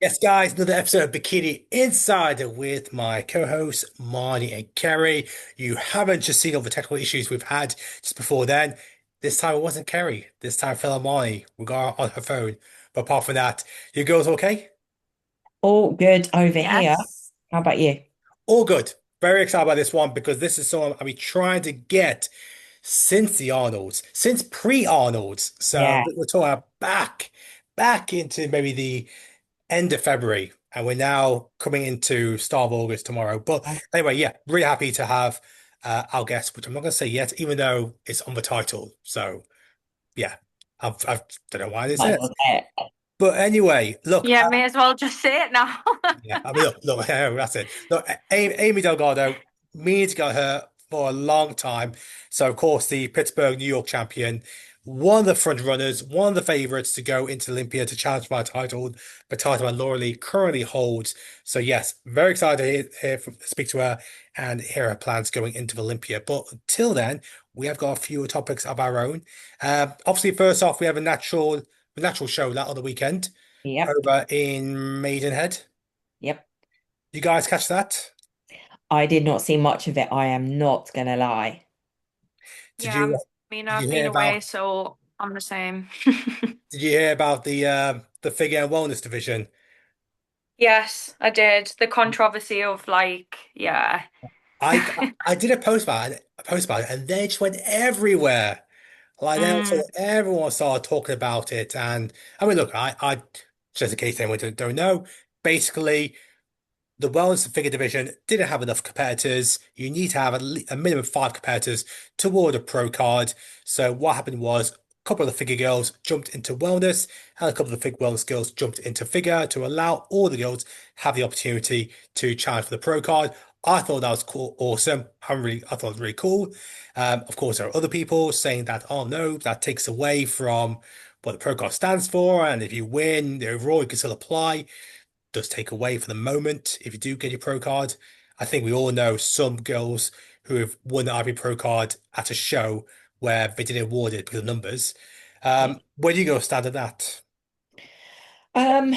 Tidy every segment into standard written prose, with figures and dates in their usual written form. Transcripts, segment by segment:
Yes, guys, another episode of Bikini Insider with my co-hosts Marnie and Kerry. You haven't just seen all the technical issues we've had just before then. This time it wasn't Kerry. This time fell on Marnie. We got her on her phone. But apart from that, you girls okay? All good over here. Yes. How about you? All good. Very excited about this one because this is someone I've been trying to get since the Arnolds, since pre-Arnolds. So Yeah. we're talking about back into maybe the end of February, and we're now coming into start of August tomorrow. But anyway, yeah, really happy to have our guest, which I'm not going to say yet, even though it's on the title. So yeah, I don't know why this Might as is. well say it. But anyway, look, Yeah, may as well just say it now. yeah, I mean, look, that's it. Look, Aimee Delgado, meaning to get her for a long time. So, of course, the Pittsburgh, New York champion, one of the front runners, one of the favorites to go into Olympia to challenge my title, the title that Lauralie currently holds. So, yes, very excited to speak to her and hear her plans going into Olympia. But until then, we have got a few topics of our own. Obviously, first off, we have a natural show that on the weekend Yep. over in Maidenhead. Yep. You guys catch that? I did not see much of it. I am not gonna lie. Did Yeah, you I mean, did you I've hear been away, about so I'm the same. the figure and wellness division? Yes, I did. The controversy of like, yeah. I I did a post about it, and they just went everywhere. Like then Mm, so everyone started talking about it, and I mean, look, I just in case anyone don't know, basically. The wellness figure division didn't have enough competitors. You need to have a minimum of five competitors toward a pro card. So what happened was a couple of the figure girls jumped into wellness, and a couple of the figure wellness girls jumped into figure to allow all the girls have the opportunity to challenge for the pro card. I thought that was cool, awesome. I thought it was really cool. Of course, there are other people saying that, oh no, that takes away from what the pro card stands for, and if you win the overall, you can still apply does take away for the moment if you do get your pro card. I think we all know some girls who have won the IFBB Pro Card at a show where they didn't award it because of numbers. Yeah. Where do you go stand at that? Um,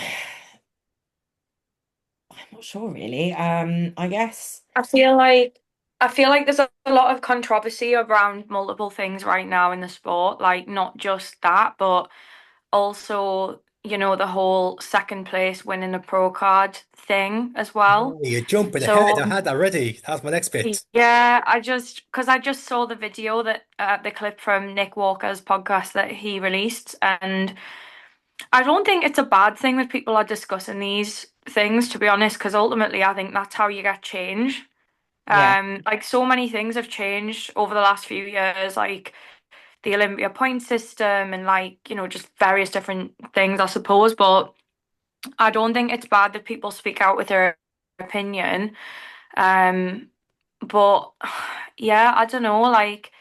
I'm not sure really. I guess. I feel like I feel like there's a lot of controversy around multiple things right now in the sport, like not just that, but also, the whole second place winning a pro card thing as well. Oh, you're jumping ahead. So I had that ready. That's my next bit. yeah, because I just saw the video that the clip from Nick Walker's podcast that he released, and I don't think it's a bad thing that people are discussing these things, to be honest, because ultimately I think that's how you get change. Yeah. Like so many things have changed over the last few years, like the Olympia point system and like, just various different things, I suppose. But I don't think it's bad that people speak out with their opinion. Um, but yeah, I don't know, like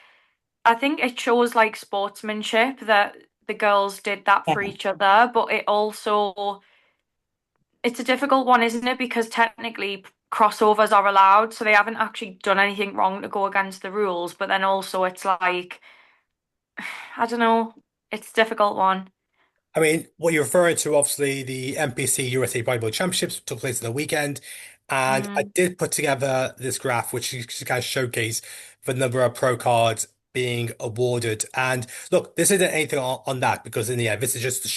I think it shows like sportsmanship that the girls did that for Yeah. each other, but it's a difficult one, isn't it? Because technically crossovers are allowed, so they haven't actually done anything wrong to go against the rules, but then also it's like I don't know, it's a difficult one. I mean, what you're referring to, obviously, the NPC USA Bodybuilding Championships took place in the weekend, and I Mm, did put together this graph, which is kind of showcase the number of pro cards being awarded. And look, this isn't anything on that because in the end, this is just to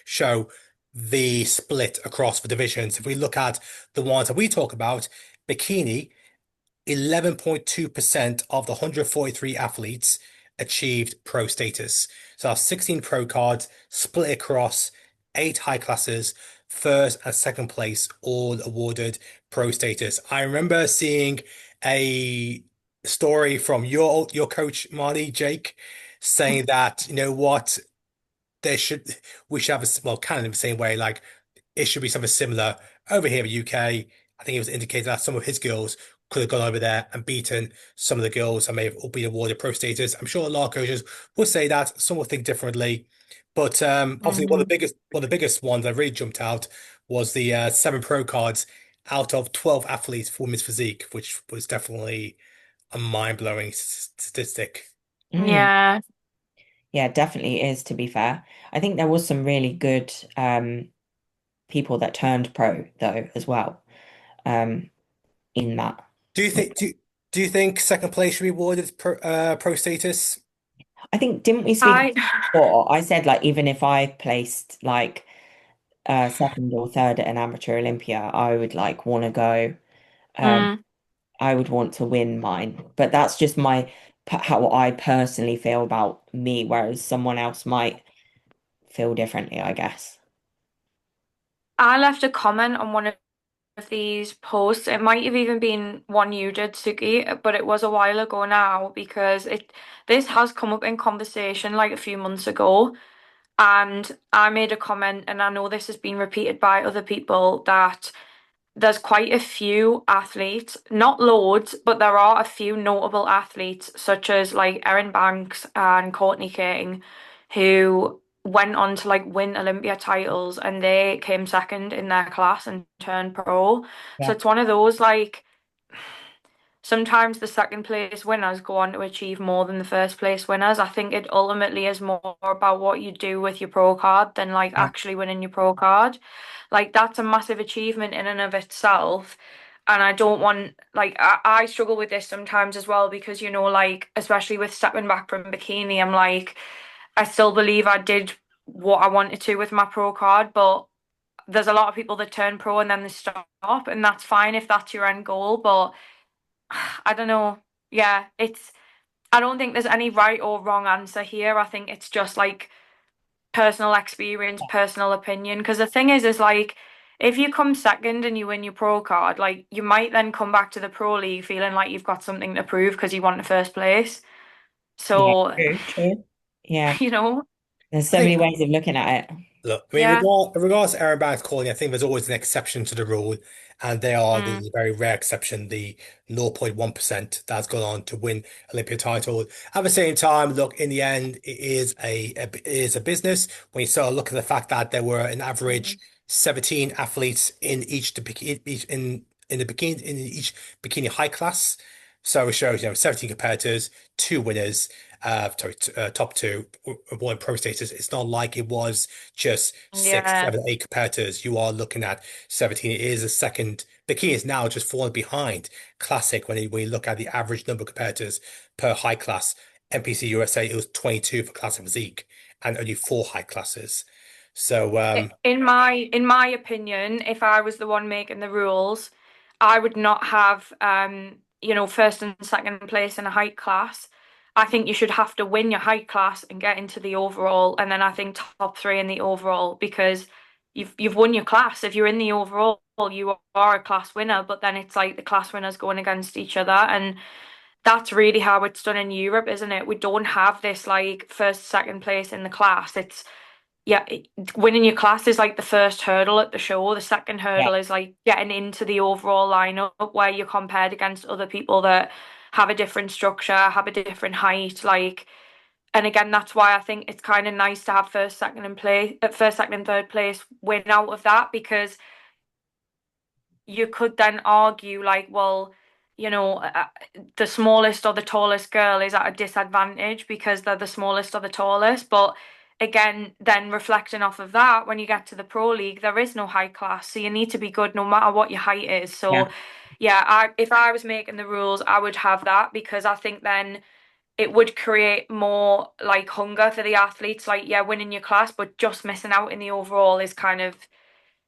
show the split across the divisions. If we look at the ones that we talk about, Bikini. 11.2% of the 143 athletes achieved pro status. So our 16 pro cards split across eight high classes, first and second place, all awarded pro status. I remember seeing a story from your coach, Marnie, Jake, saying that, you know what, there should we should have well, kind of the same way, like it should be something similar over here in the UK. I think it was indicated that some of his girls could have gone over there and beaten some of the girls and may have all been awarded pro status. I'm sure a lot of coaches will say that, some will think differently. But obviously mhm. one of the biggest ones that really jumped out was the seven pro cards out of 12 athletes for women's physique, which was definitely a mind-blowing statistic. Mm. Yeah. Yeah, definitely is, to be fair. I think there was some really good people that turned pro though as well. Um, in that. Do you think do you think second place should be awarded pro status? I think didn't we speak I before? I said like even if I placed like second or third at an amateur Olympia, I would like want to go. Um, mm, I would want to win mine, but that's just my how I personally feel about me, whereas someone else might feel differently, I guess. I left a comment on one of these posts. It might have even been one you did, Suki, but it was a while ago now because it this has come up in conversation like a few months ago. And I made a comment, and I know this has been repeated by other people, that there's quite a few athletes, not loads, but there are a few notable athletes, such as like Erin Banks and Courtney King, who went on to like win Olympia titles and they came second in their class and turned pro. So Yeah, it's one of those like sometimes the second place winners go on to achieve more than the first place winners. I think it ultimately is more about what you do with your pro card than like Yeah. actually winning your pro card. Like that's a massive achievement in and of itself. And I don't want like I struggle with this sometimes as well because like especially with stepping back from bikini, I'm like I still believe I did what I wanted to with my pro card, but there's a lot of people that turn pro and then they stop, and that's fine if that's your end goal, but I don't know. Yeah, I don't think there's any right or wrong answer here. I think it's just like personal experience, personal opinion. Because the thing is like, if you come second and you win your pro card, like you might then come back to the pro league feeling like you've got something to prove because you won the first place. yeah, So, true, true. Yeah, you know, there's I so many think ways of looking at it. look, I mean, yeah. in regards to Aaron Banks calling, I think there's always an exception to the rule, and they are Mm, the very rare exception, the 0.1% that's gone on to win Olympia title. At the same time, look, in the end, it is a business. When you start looking at the fact that there were an average Mm. 17 athletes in in the bikini in each bikini high class, so it shows 17 competitors, two winners. Top two one pro status. It's not like it was just six, yeah. seven, eight competitors. You are looking at 17. It is a second. Bikini is now just falling behind Classic when you look at the average number of competitors per high class. NPC USA, it was 22 for Classic Physique and only four high classes. So, In my opinion, if I was the one making the rules, I would not have first and second place in a height class. I think you should have to win your height class and get into the overall, and then I think top three in the overall because you've won your class. If you're in the overall, you are a class winner, but then it's like the class winners going against each other, and that's really how it's done in Europe, isn't it? We don't have this like first, second place in the class. It's yeah, winning your class is like the first hurdle at the show. The second Yeah, hurdle is like getting into the overall lineup where you're compared against other people that have a different structure, have a different height. Like, and again, that's why I think it's kind of nice to have first, second, and third place win out of that because you could then argue like, well, the smallest or the tallest girl is at a disadvantage because they're the smallest or the tallest. But again, then reflecting off of that, when you get to the pro league, there is no height class, so you need to be good no matter what your height is. yeah, So, yeah, if I was making the rules, I would have that because I think then it would create more like hunger for the athletes. Like, yeah, winning your class, but just missing out in the overall is kind of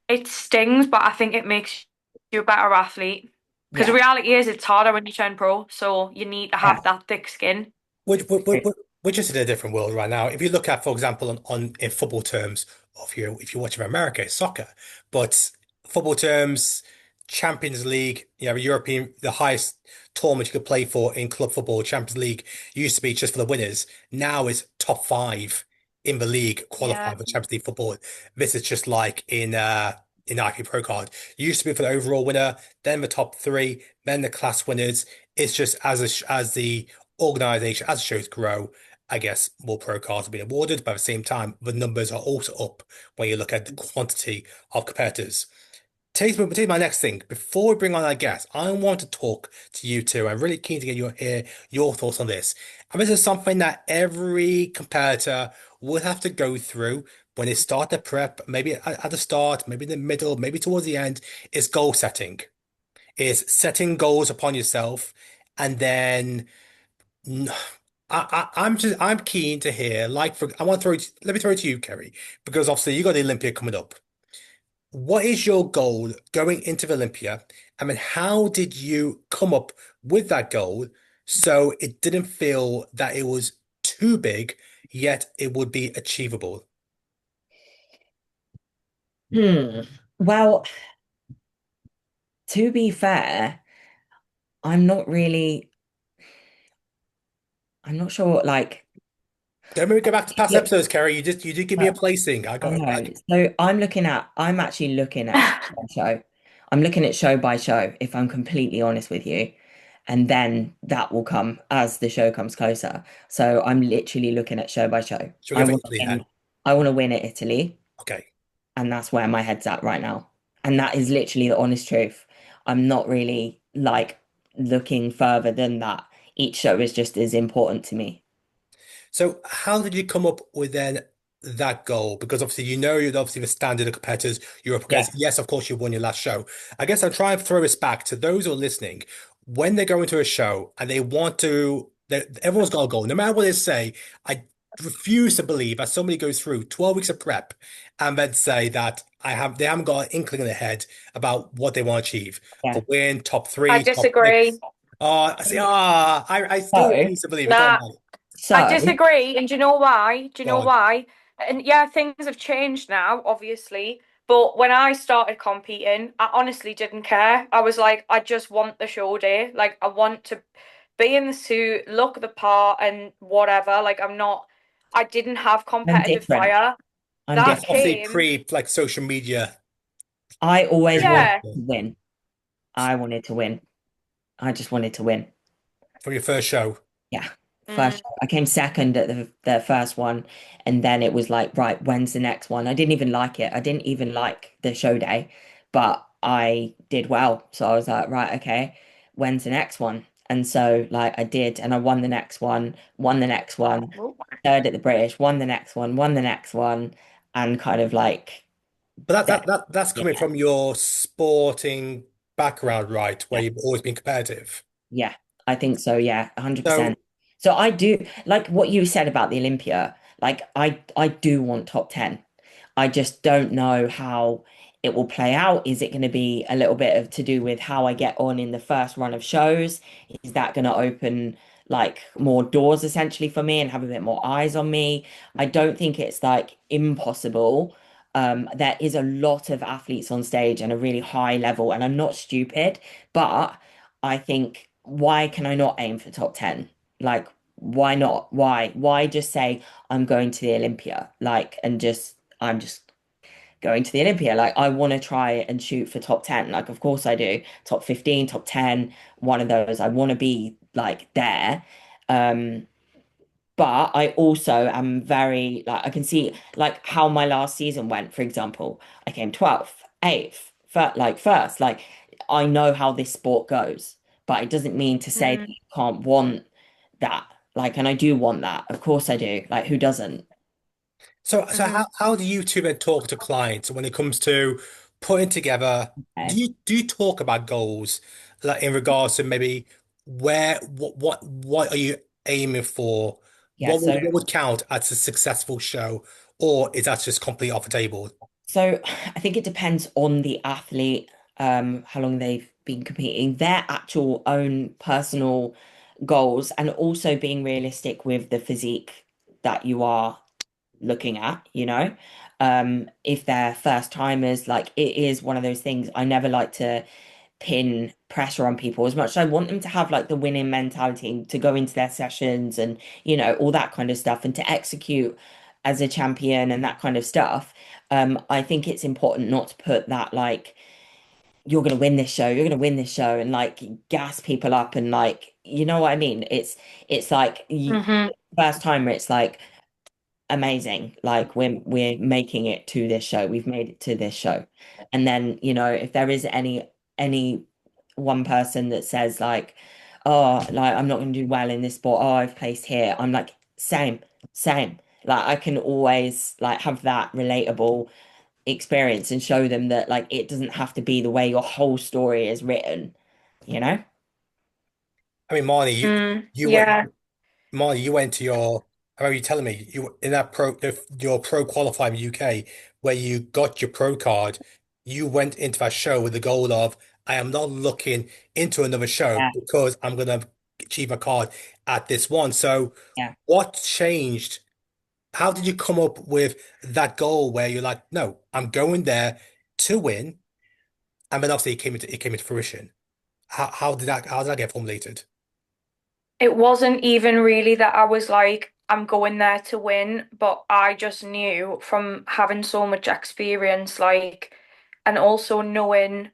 it stings, but I think it makes you a better athlete. Because the yeah, reality is, it's harder when you turn pro, so you need to yeah. have that thick skin. Which, which, which, we're just in a different world right now. If you look at, for example, on in football terms, or if you're watching America, it's soccer. But football terms, Champions League, European, the highest tournament you could play for in club football, Champions League used to be just for the winners. Now it's top five in the league Yeah. qualifying for Champions League football. This is just like in IFBB Pro Card. It used to be for the overall winner, then the top three, then the class winners. It's just as the organization, as shows grow, I guess more pro cards are being awarded, but at the same time, the numbers are also up when you look at the quantity of competitors. Takes me my next thing. Before we bring on our guest, I want to talk to you two. I'm really keen to get your thoughts on this. And this is something that every competitor would have to go through when they start the prep, maybe at the start, maybe in the middle, maybe towards the end, is goal setting. Is setting goals upon yourself, and then n- I'm keen to hear, like, I want to let me throw it to you, Kerry, because obviously you got the Olympia coming up. What is your goal going into the Olympia? I mean, how did you come up with that goal so it didn't feel that it was too big, yet it would be achievable? Hmm. Well, to be fair, I'm not really, I'm not sure, like, Don't make me go back to past look, episodes, Kerry. You did give me a placing. I I got know. So I'm actually looking at show by show. I'm looking at show by show, if I'm completely honest with you. And then that will come as the show comes closer. So I'm literally looking at show by show. should we go for Italy then? I want to win at Italy, Okay. and that's where my head's at right now. And that is literally the honest truth. I'm not really like looking further than that. Each show is just as important to me. So how did you come up with then that goal? Because obviously you know you're obviously the standard of competitors you're up Yeah. against. Yes, of course you won your last show. I guess I'll try and throw this back to those who are listening. When they go into a show and they want to, everyone's got a goal. No matter what they say, I refuse to believe that somebody goes through 12 weeks of prep and then say that they haven't got an inkling in their head about what they want to achieve. Yeah. For win, top I three, top disagree. six. I see. I still So, refuse to believe it. Go on, Nah, Marnie. I so disagree. And do you know why? Do you Go know on. why? And yeah, things have changed now, obviously. But when I started competing, I honestly didn't care. I was like, I just want the show day. Like, I want to be in the suit, look the part, and whatever. Like, I didn't have I'm competitive different. fire. I'm That That's different. obviously came, pre like social media. I always wanted yeah. to win. I wanted to win. I just wanted to win. From your first show. Yeah. Mm, First, I came second at the first one, and then it was like, right, when's the next one? I didn't even like it. I didn't even like the show day, but I did well. So I was like, right, okay, when's the next one? And so like I did, and I won the next one, won the next one, third at the British, won the next one, won the next one, and kind of like But that, that's yeah, coming from your sporting background, right? Where yeah. you've always been competitive. Yeah, I think so. Yeah, 100%. So, So I do like what you said about the Olympia. Like I do want top 10. I just don't know how it will play out. Is it going to be a little bit of to do with how I get on in the first run of shows? Is that going to open like more doors essentially for me and have a bit more eyes on me? I don't think it's like impossible. There is a lot of athletes on stage and a really high level, and I'm not stupid, but I think why can I not aim for top 10? Like, why not? Why? Why just say I'm going to the Olympia? Like, and just I'm just going to the Olympia. Like, I want to try and shoot for top 10. Like, of course I do. Top 15, top 10, one of those. I want to be like there. Um, but I also am very like I can see like how my last season went, for example. I came 12th, 8th, first. Like I know how this sport goes, but it doesn't mean to say that mm. you can't want that. Like, and I do want that. Of course I do. Like, who doesn't? so Hmm. how do you two then talk to clients when it comes to putting together? Okay. Do you talk about goals like in regards to maybe what are you aiming for? Yeah, so What would count as a successful show, or is that just completely off the table? So I think it depends on the athlete, how long they've been competing, their actual own personal goals, and also being realistic with the physique that you are looking at, you know. If they're first timers, like it is one of those things I never like to pin pressure on people as much as I want them to have like the winning mentality to go into their sessions and all that kind of stuff and to execute as a champion and that kind of stuff. I think it's important not to put that like you're gonna win this show, you're gonna win this show and like gas people up and like you know what I mean? It's like Hmm. first timer, it's like amazing. Like we're making it to this show. We've made it to this show. And then, if there is any one person that says like, oh, like I'm not gonna do well in this sport, oh, I've placed here. I'm like, same, same. Like I can always like have that relatable experience and show them that like it doesn't have to be the way your whole story is written, you know? I mean, Marnie, you went Yeah. Marnie, you went to your. I remember you telling me you in that your pro qualifier UK where you got your pro card. You went into that show with the goal of I am not looking into another show Yeah, because I'm gonna achieve a card at this one. So, yeah. what changed? How did you come up with that goal where you're like, no, I'm going there to win, and then obviously it came into fruition. How did that get formulated? It wasn't even really that I was like, I'm going there to win, but I just knew from having so much experience, like, and also knowing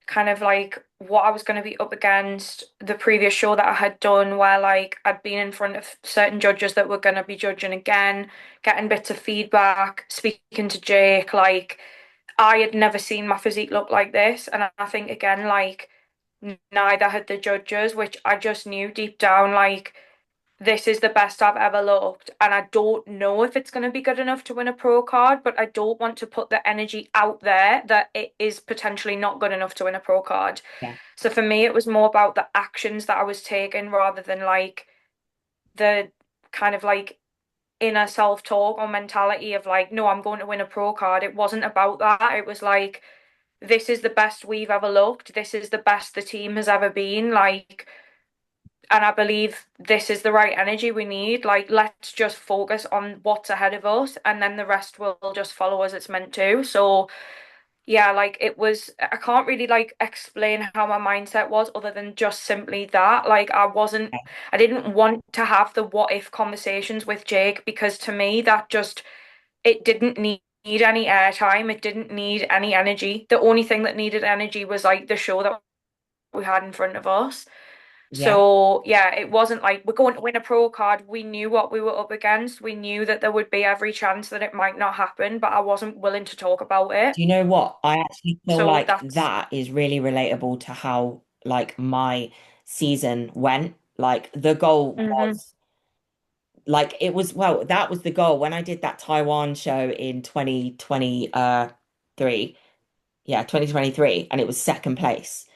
kind of like what I was going to be up against the previous show that I had done, where like I'd been in front of certain judges that were going to be judging again, getting bits of feedback, speaking to Jake, like, I had never seen my physique look like this. And I think, again, like, neither had the judges, which I just knew deep down, like, this is the best I've ever looked. And I don't know if it's going to be good enough to win a pro card, but I don't want to put the energy out there that it is potentially not good enough to win a pro card. Yeah. So for me, it was more about the actions that I was taking rather than like the kind of like inner self-talk or mentality of like, no, I'm going to win a pro card. It wasn't about that. It was like, this is the best we've ever looked. This is the best the team has ever been. Like, and I believe this is the right energy we need. Like, let's just focus on what's ahead of us, and then the rest will just follow as it's meant to. So, yeah, like it was, I can't really like explain how my mindset was other than just simply that. Like, I didn't want to have the what if conversations with Jake because to me, that just, it didn't need any airtime. It didn't need any energy. The only thing that needed energy was like the show that we had in front of us. Yeah. So yeah, it wasn't like we're going to win a pro card. We knew what we were up against. We knew that there would be every chance that it might not happen, but I wasn't willing to talk about it. Do you know what? I actually feel So like that's that is really relatable to how like my season went. Like the goal hmm was like it was well, that was the goal when I did that Taiwan show in 2023. Yeah, 2023, and it was second place.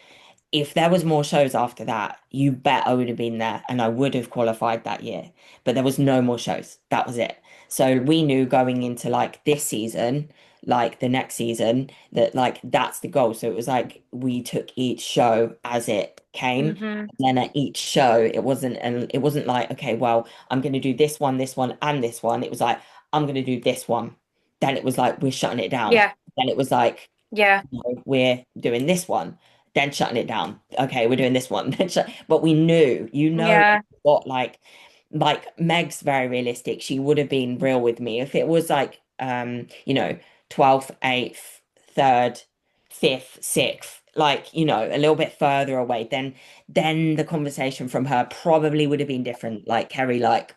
If there was more shows after that, you bet I would have been there and I would have qualified that year. But there was no more shows. That was it. So we knew going into like this season, like the next season, that like that's the goal. So it was like we took each show as it came. hmm And then at each show, it wasn't like, okay, well, I'm gonna do this one, and this one. It was like, I'm gonna do this one. Then it was like we're shutting it down. yeah, Then it was like yeah, we're doing this one, then shutting it down. Okay, we're doing this one. But we knew, yeah, what like Meg's very realistic. She would have been real with me if it was like 12th, 8th, 3rd, 5th, 6th, like, a little bit further away, then the conversation from her probably would have been different. Like Kerry, like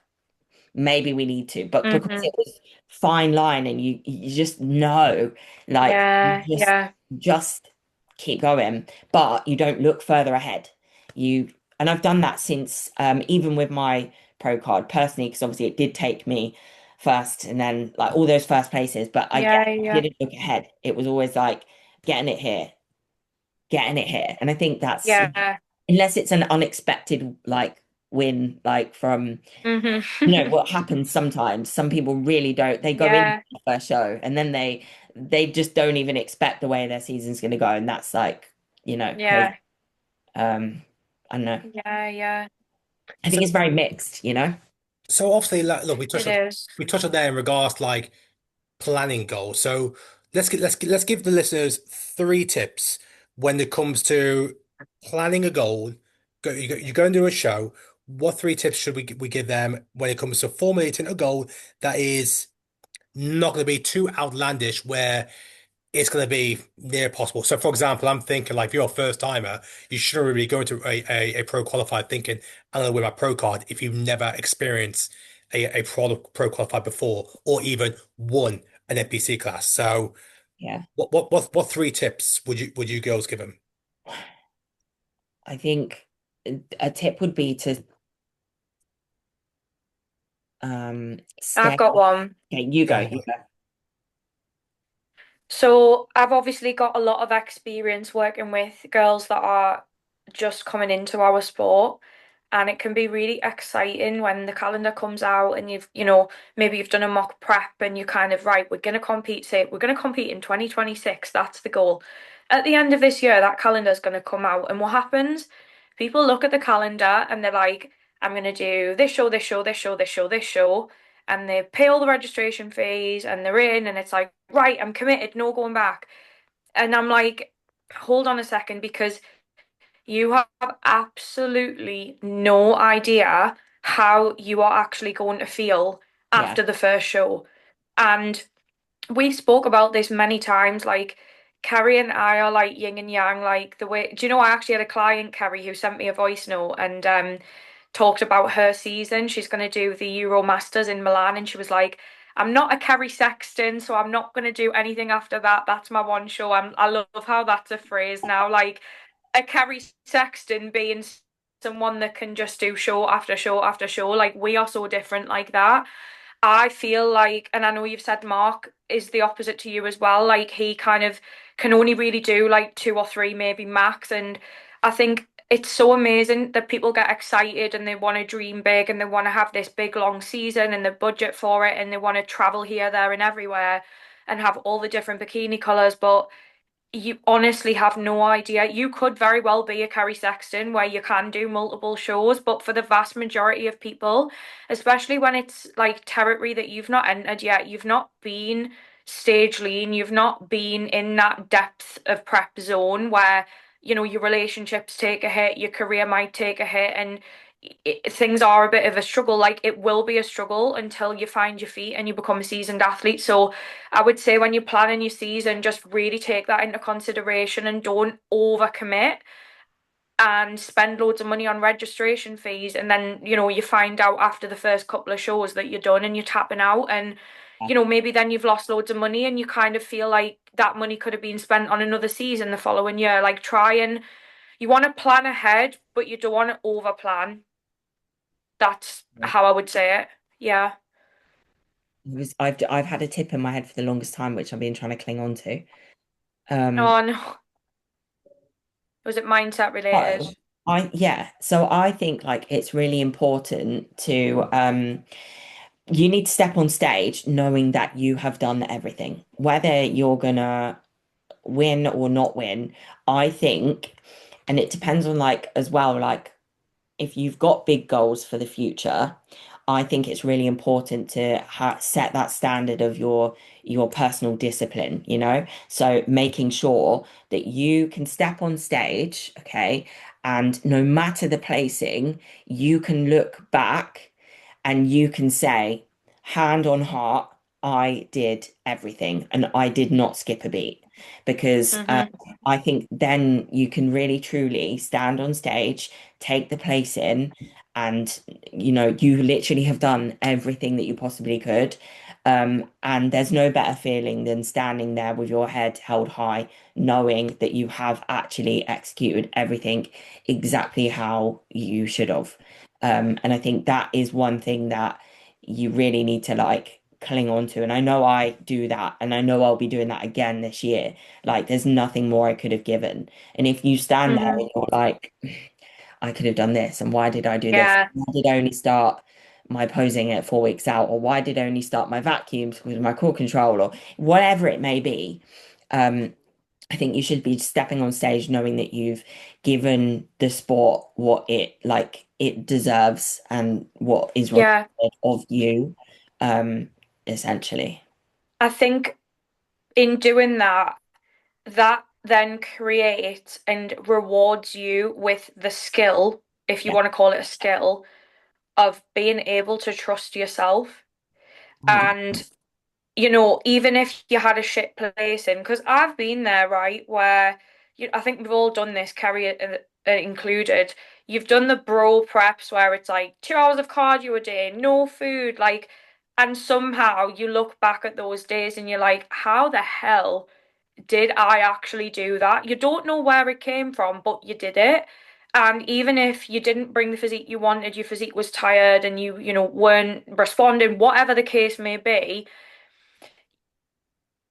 maybe we need to, but because hmm it was fine line and you just know, like yeah, yeah, just keep going, but you don't look further ahead. You and I've done that since even with my pro card personally, because obviously it did take me first and then like all those first places, but yeah, I yeah, didn't look ahead. It was always like getting it here, getting it here. And I think that's yeah. unless it's an unexpected like win, like from hmm what happens sometimes. Some people really don't. They go in Yeah, the first show and then they just don't even expect the way their season's going to go, and that's like crazy. yeah, Um, I don't know. yeah, yeah. I think So, it's very mixed. so obviously, like, look, It is. we touched on there in regards to like planning goals. So let's give the listeners three tips when it comes to planning a goal. You go and do a show. What three tips should we give them when it comes to formulating a goal that is not going to be too outlandish, where it's going to be near possible? So, for example, I'm thinking like if you're a first timer, you shouldn't really go into a pro qualified thinking I'm going to win my pro card if you've never experienced a pro qualified before or even won an NPC class. So, Yeah, what three tips would you girls give them? I think a tip would be to I've Stay. got one. Okay, you go. Go You on. go. So I've obviously got a lot of experience working with girls that are just coming into our sport. And it can be really exciting when the calendar comes out and maybe you've done a mock prep and you kind of, right, we're going to compete in 2026. That's the goal. At the end of this year, that calendar is going to come out. And what happens? People look at the calendar and they're like, I'm going to do this show, this show, this show, this show, this show, and they pay all the registration fees and they're in and it's like, right, I'm committed, no going back. And I'm like, hold on a second, because you have absolutely no idea how you are actually going to feel Yeah, after the first show. And we spoke about this many times. Like, Kerry and I are like yin and yang. Like, the way, do you know, I actually had a client, Kerry, who sent me a voice note and talked about her season. She's going to do the Euro Masters in Milan, and she was like, I'm not a Kerry Sexton, so I'm not going to do anything after that. That's my one show. I love how that's a phrase now. Like, a Kerry Sexton being someone that can just do show after show after show. Like, we are so different like that. I feel like, and I know you've said Mark is the opposite to you as well. Like, he kind of can only really do like two or three, maybe max. And I think it's so amazing that people get excited and they want to dream big and they want to have this big long season and the budget for it and they want to travel here, there, and everywhere and have all the different bikini colors. But you honestly have no idea. You could very well be a Kerry Sexton where you can do multiple shows, but for the vast majority of people, especially when it's like territory that you've not entered yet, you've not been stage lean, you've not been in that depth of prep zone where, your relationships take a hit, your career might take a hit, and things are a bit of a struggle. Like, it will be a struggle until you find your feet and you become a seasoned athlete. So I would say when you're planning your season, just really take that into consideration and don't overcommit and spend loads of money on registration fees. And then, you find out after the first couple of shows that you're done and you're tapping out. And, maybe then you've lost loads of money and you kind of feel like that money could have been spent on another season the following year. Like, you want to plan ahead, but you don't want to over plan. That's how I would say it. Yeah. I've had a tip in my head for the longest time, which I've been trying to cling on to. Um, Oh no. Was it mindset related? oh, yeah. So I think like it's really important to you need to step on stage knowing that you have done everything, whether you're gonna win or not win. I think, and it depends on like as well, like if you've got big goals for the future, I think it's really important to set that standard of your personal discipline, you know? So making sure that you can step on stage, okay, and no matter the placing, you can look back and you can say, hand on heart, I did everything and I did not skip a beat. Because Mm-hmm. I think then you can really truly stand on stage, take the place in, and you literally have done everything that you possibly could. And there's no better feeling than standing there with your head held high, knowing that you have actually executed everything exactly how you should have. And I think that is one thing that you really need to like cling on to. And I know I do that, and I know I'll be doing that again this year. Like, there's nothing more I could have given. And if you stand there Mm-hmm. and you're like, I could have done this, and why did I do this? Yeah. Why did I only start my posing at 4 weeks out, or why did I only start my vacuums with my core control, or whatever it may be? Um, I think you should be stepping on stage knowing that you've given the sport what it deserves and what is Yeah. required of you, um, essentially. I think in doing that, that then creates and rewards you with the skill, if you Yeah. want to call it a skill, of being able to trust yourself. And, even if you had a shit placing, because I've been there, right, where I think we've all done this, Kerry included. You've done the bro preps where it's like 2 hours of cardio a day, no food, like, and somehow you look back at those days and you're like, how the hell did I actually do that? You don't know where it came from, but you did it. And even if you didn't bring the physique you wanted, your physique was tired and you weren't responding, whatever the case may be,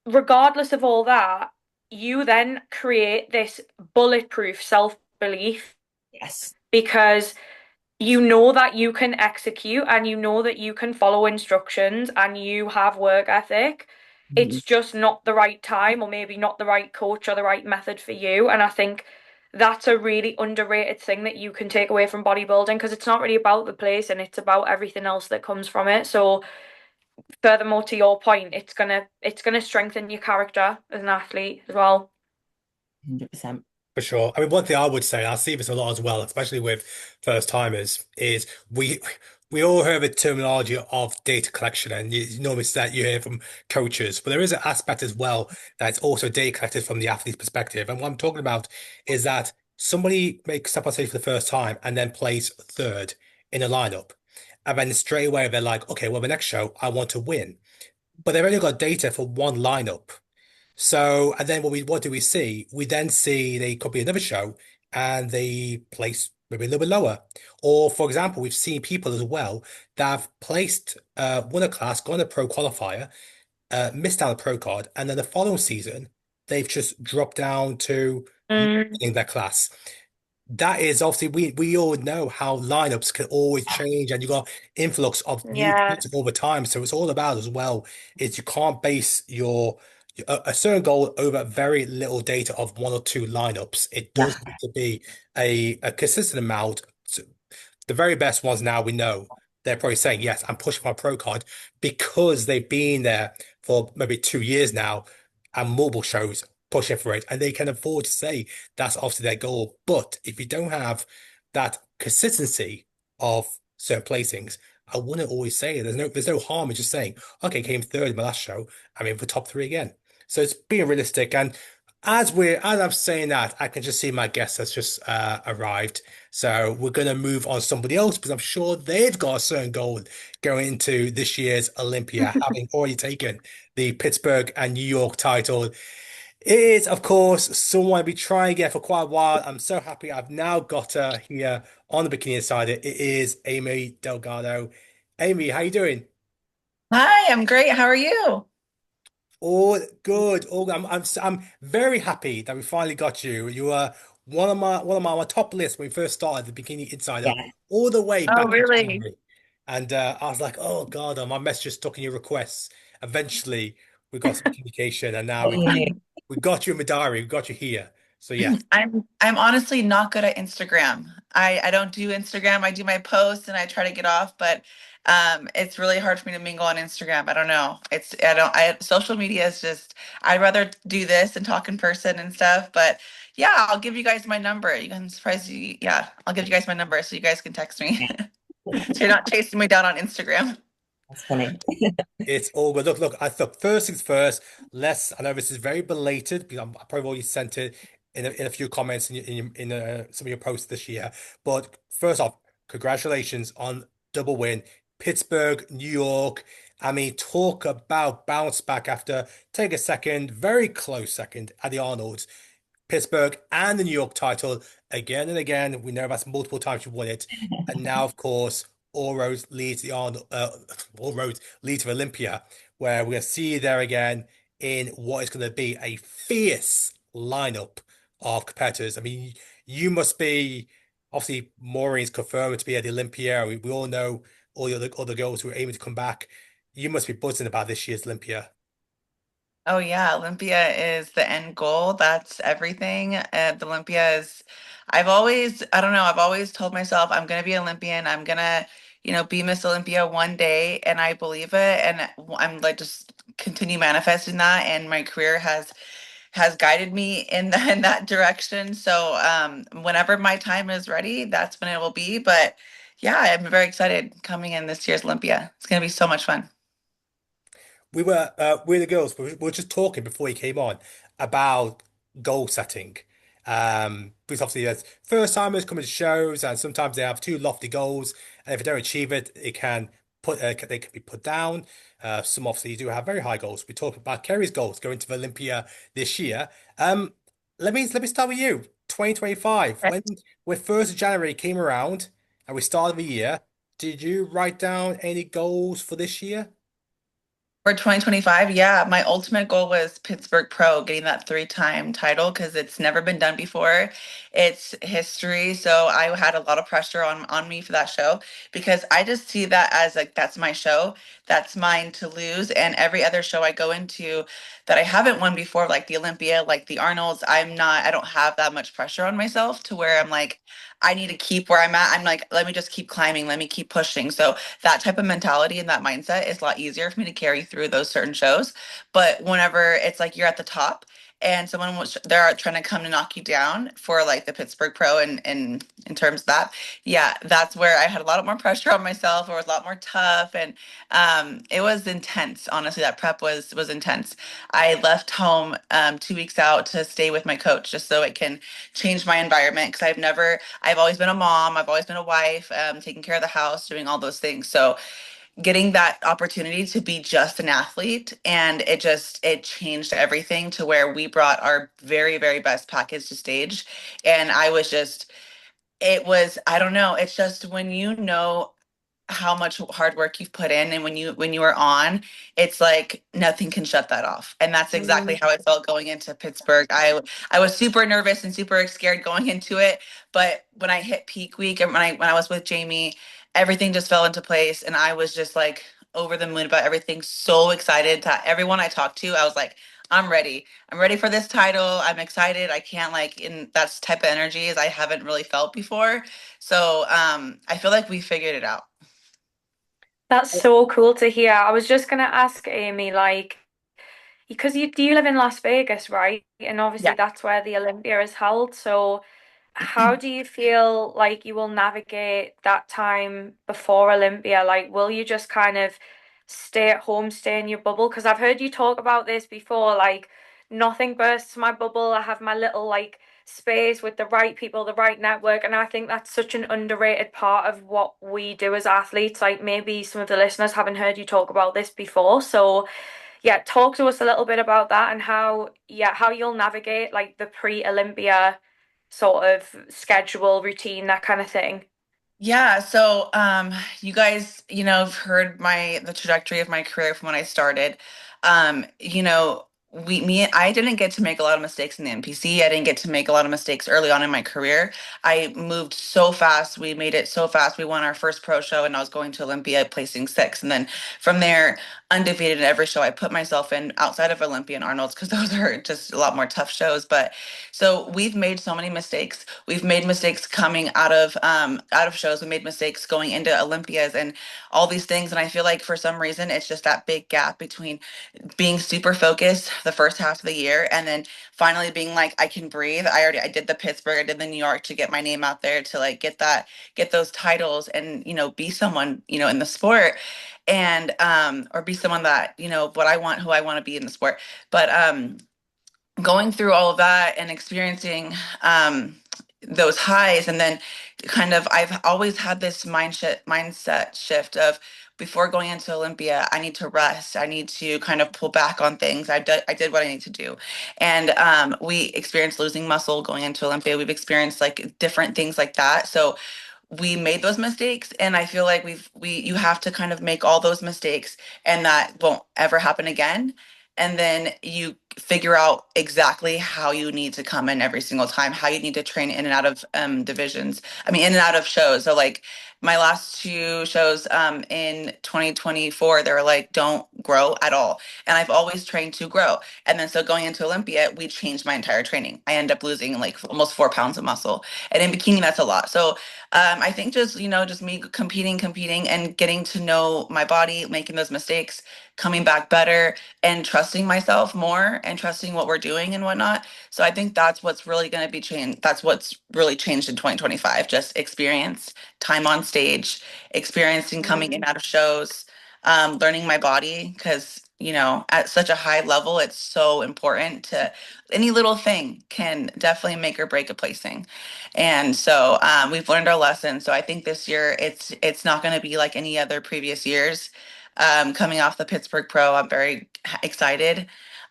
regardless of all that, you then create this bulletproof self-belief Yes. because you know that you can execute and you know that you can follow instructions and you have work ethic. Mhm. It's just not the right time or maybe not the right coach or the right method for you. And I think that's a really underrated thing that you can take away from bodybuilding because it's not really about the place and it's about everything else that comes from it. So furthermore to your point, it's gonna strengthen your character as an athlete as well. 100%. For sure. I mean, one thing I would say, and I see this a lot as well, especially with first timers, is we all hear the terminology of data collection, and you normally see that you hear from coaches, but there is an aspect as well that's also data collected from the athlete's perspective. And what I'm talking about is that somebody makes step on stage for the first time and then plays third in a lineup, and then straight away they're like, okay, well, the next show I want to win, but they've only got data for one lineup. So, and then what do we see? We then see they could be another show and they place maybe a little bit lower. Or, for example, we've seen people as well that have placed won a class, gone a pro qualifier, missed out a pro card, and then the following season they've just dropped down to Mm, in their class. That is obviously we all know how lineups can always change and you got influx of new yeah. kids all the time. So it's all about as well is you can't base your a certain goal over very little data of one or two lineups. It Yeah. does need to be a consistent amount. So the very best ones now we know they're probably saying, yes, I'm pushing my pro card because they've been there for maybe 2 years now and mobile shows pushing for it. And they can afford to say that's obviously their goal. But if you don't have that consistency of certain placings, I wouldn't always say it. There's no harm in just saying, okay, came third in my last show. I'm in for top three again. So it's being realistic. And as I'm saying that, I can just see my guest has just arrived. So we're going to move on to somebody else because I'm sure they've got a certain goal going into this year's Olympia, having already taken the Pittsburgh and New York title. It is, of course, someone I've been trying to get for quite a while. I'm so happy I've now got her here on the Bikini Insider. It is Aimee Delgado. Aimee, how you doing? Hi, I'm great. How are you? All good. All good. I'm very happy that we finally got you. You were one of my top lists when we first started the Bikini Insider, Yeah. all the way Oh, back in really? January. And I was like, oh God, my messages stuck in your requests. Eventually, we got some communication, and now we got you in my diary. We got you here. So yeah, I'm honestly not good at Instagram. I don't do Instagram. I do my posts and I try to get off, but it's really hard for me to mingle on Instagram. I don't know. It's I don't I social media is just I'd rather do this and talk in person and stuff, but yeah, I'll give you guys my number. I'm surprised you yeah, I'll give you guys my number so you guys can text me. Yeah. So you're not chasing me down on Instagram. That's funny. it's all good. Look, I thought first things first. I know this is very belated because I probably already sent it in a few comments in some of your posts this year. But first off, congratulations on double win, Pittsburgh, New York. I mean, talk about bounce back after take a second, very close second at the Arnold's. Pittsburgh and the New York title again and again. We know that's multiple times you won it, and now, of course, all roads lead to the Arnold. All roads lead to Olympia, where we're gonna see you there again in what is going to be a fierce lineup of competitors. I mean, you must be obviously Maureen's confirmed to be at the Olympia. We all know all the other girls who are aiming to come back. You must be buzzing about this year's Olympia. Oh yeah, Olympia is the end goal. That's everything. The Olympia is, I don't know, I've always told myself I'm gonna be an Olympian. I'm gonna, be Miss Olympia one day, and I believe it. And I'm like just continue manifesting that, and my career has guided me in in that direction. So whenever my time is ready, that's when it will be. But yeah, I'm very excited coming in this year's Olympia. It's gonna be so much fun. We the girls, we were just talking before he came on about goal setting. Because obviously there's first timers coming to shows and sometimes they have too lofty goals. And if they don't achieve it, they can be put down. Some obviously do have very high goals. We talked about Kerry's goals going to the Olympia this year. Let me start with you. 2025, when 1st of January came around and we started the year, did you write down any goals for this year? For 2025, yeah, my ultimate goal was Pittsburgh Pro, getting that three-time title because it's never been done before. It's history, so I had a lot of pressure on me for that show because I just see that as like that's my show, that's mine to lose, and every other show I go into that I haven't won before, like the Olympia, like the Arnold's, I don't have that much pressure on myself to where I'm like, I need to keep where I'm at. I'm like, let me just keep climbing, let me keep pushing. So that type of mentality and that mindset is a lot easier for me to carry through those certain shows. But whenever it's like you're at the top and someone was they're trying to come to knock you down for like the Pittsburgh Pro and in terms of that, yeah, that's where I had a lot more pressure on myself. It was a lot more tough and it was intense. Honestly, that prep was intense. I left home 2 weeks out to stay with my coach just so it can change my environment because I've always been a mom, I've always been a wife, taking care of the house, doing all those things. So getting that opportunity to be just an athlete and it changed everything to where we brought our very, very best package to stage. And I don't know, it's just when you know how much hard work you've put in and when you are on, it's like nothing can shut that off, and that's exactly how I felt going into Pittsburgh. I was super nervous and super scared going into it, but when I hit peak week and when I was with Jamie, everything just fell into place and I was just like over the moon about everything, so excited. To everyone I talked to, I was like, I'm ready for this title, I'm excited. I can't like in that type of energy as I haven't really felt before. So I feel like we figured it out. That's so cool to hear. I was just gonna ask Amy, like, because you live in Las Vegas, right? And obviously Yeah. that's where the Olympia is held. So how do you feel like you will navigate that time before Olympia? Like, will you just kind of stay at home, stay in your bubble? Because I've heard you talk about this before, like, nothing bursts my bubble. I have my little, like, space with the right people, the right network. And I think that's such an underrated part of what we do as athletes. Like, maybe some of the listeners haven't heard you talk about this before. So, yeah, talk to us a little bit about that and how you'll navigate like the pre-Olympia sort of schedule, routine, that kind of thing. Yeah, so you guys, have heard the trajectory of my career from when I started. You know, I didn't get to make a lot of mistakes in the NPC. I didn't get to make a lot of mistakes early on in my career. I moved so fast. We made it so fast. We won our first pro show and I was going to Olympia placing sixth. And then from there, undefeated in every show I put myself in outside of Olympia and Arnold's because those are just a lot more tough shows. But so we've made so many mistakes. We've made mistakes coming out of shows. We made mistakes going into Olympias and all these things. And I feel like for some reason it's just that big gap between being super focused the first half of the year and then finally being like, I can breathe. I did the Pittsburgh, I did the New York to get my name out there to like get those titles and be someone in the sport and or be someone that what I want, who I want to be in the sport. But going through all of that and experiencing those highs and then kind of I've always had this mindset shift of before going into Olympia, I need to rest. I need to kind of pull back on things. I did what I need to do. And we experienced losing muscle going into Olympia. We've experienced like different things like that. So we made those mistakes and I feel like you have to kind of make all those mistakes and that won't ever happen again, and then you figure out exactly how you need to come in every single time, how you need to train in and out of divisions, I mean in and out of shows. So like my last two shows in 2024, they were like don't grow at all, and I've always trained to grow. And then so going into Olympia, we changed my entire training. I end up losing like almost 4 pounds of muscle, and in bikini that's a lot. So I think just me competing and getting to know my body, making those mistakes, coming back better, and trusting myself more and trusting what we're doing and whatnot. So I think that's what's really going to be changed. That's what's really changed in 2025. Just experience, time on stage, experiencing coming in and out of shows, learning my body because at such a high level, it's so important to any little thing can definitely make or break a placing. And so we've learned our lesson. So I think this year it's not going to be like any other previous years. Coming off the Pittsburgh Pro, I'm very excited.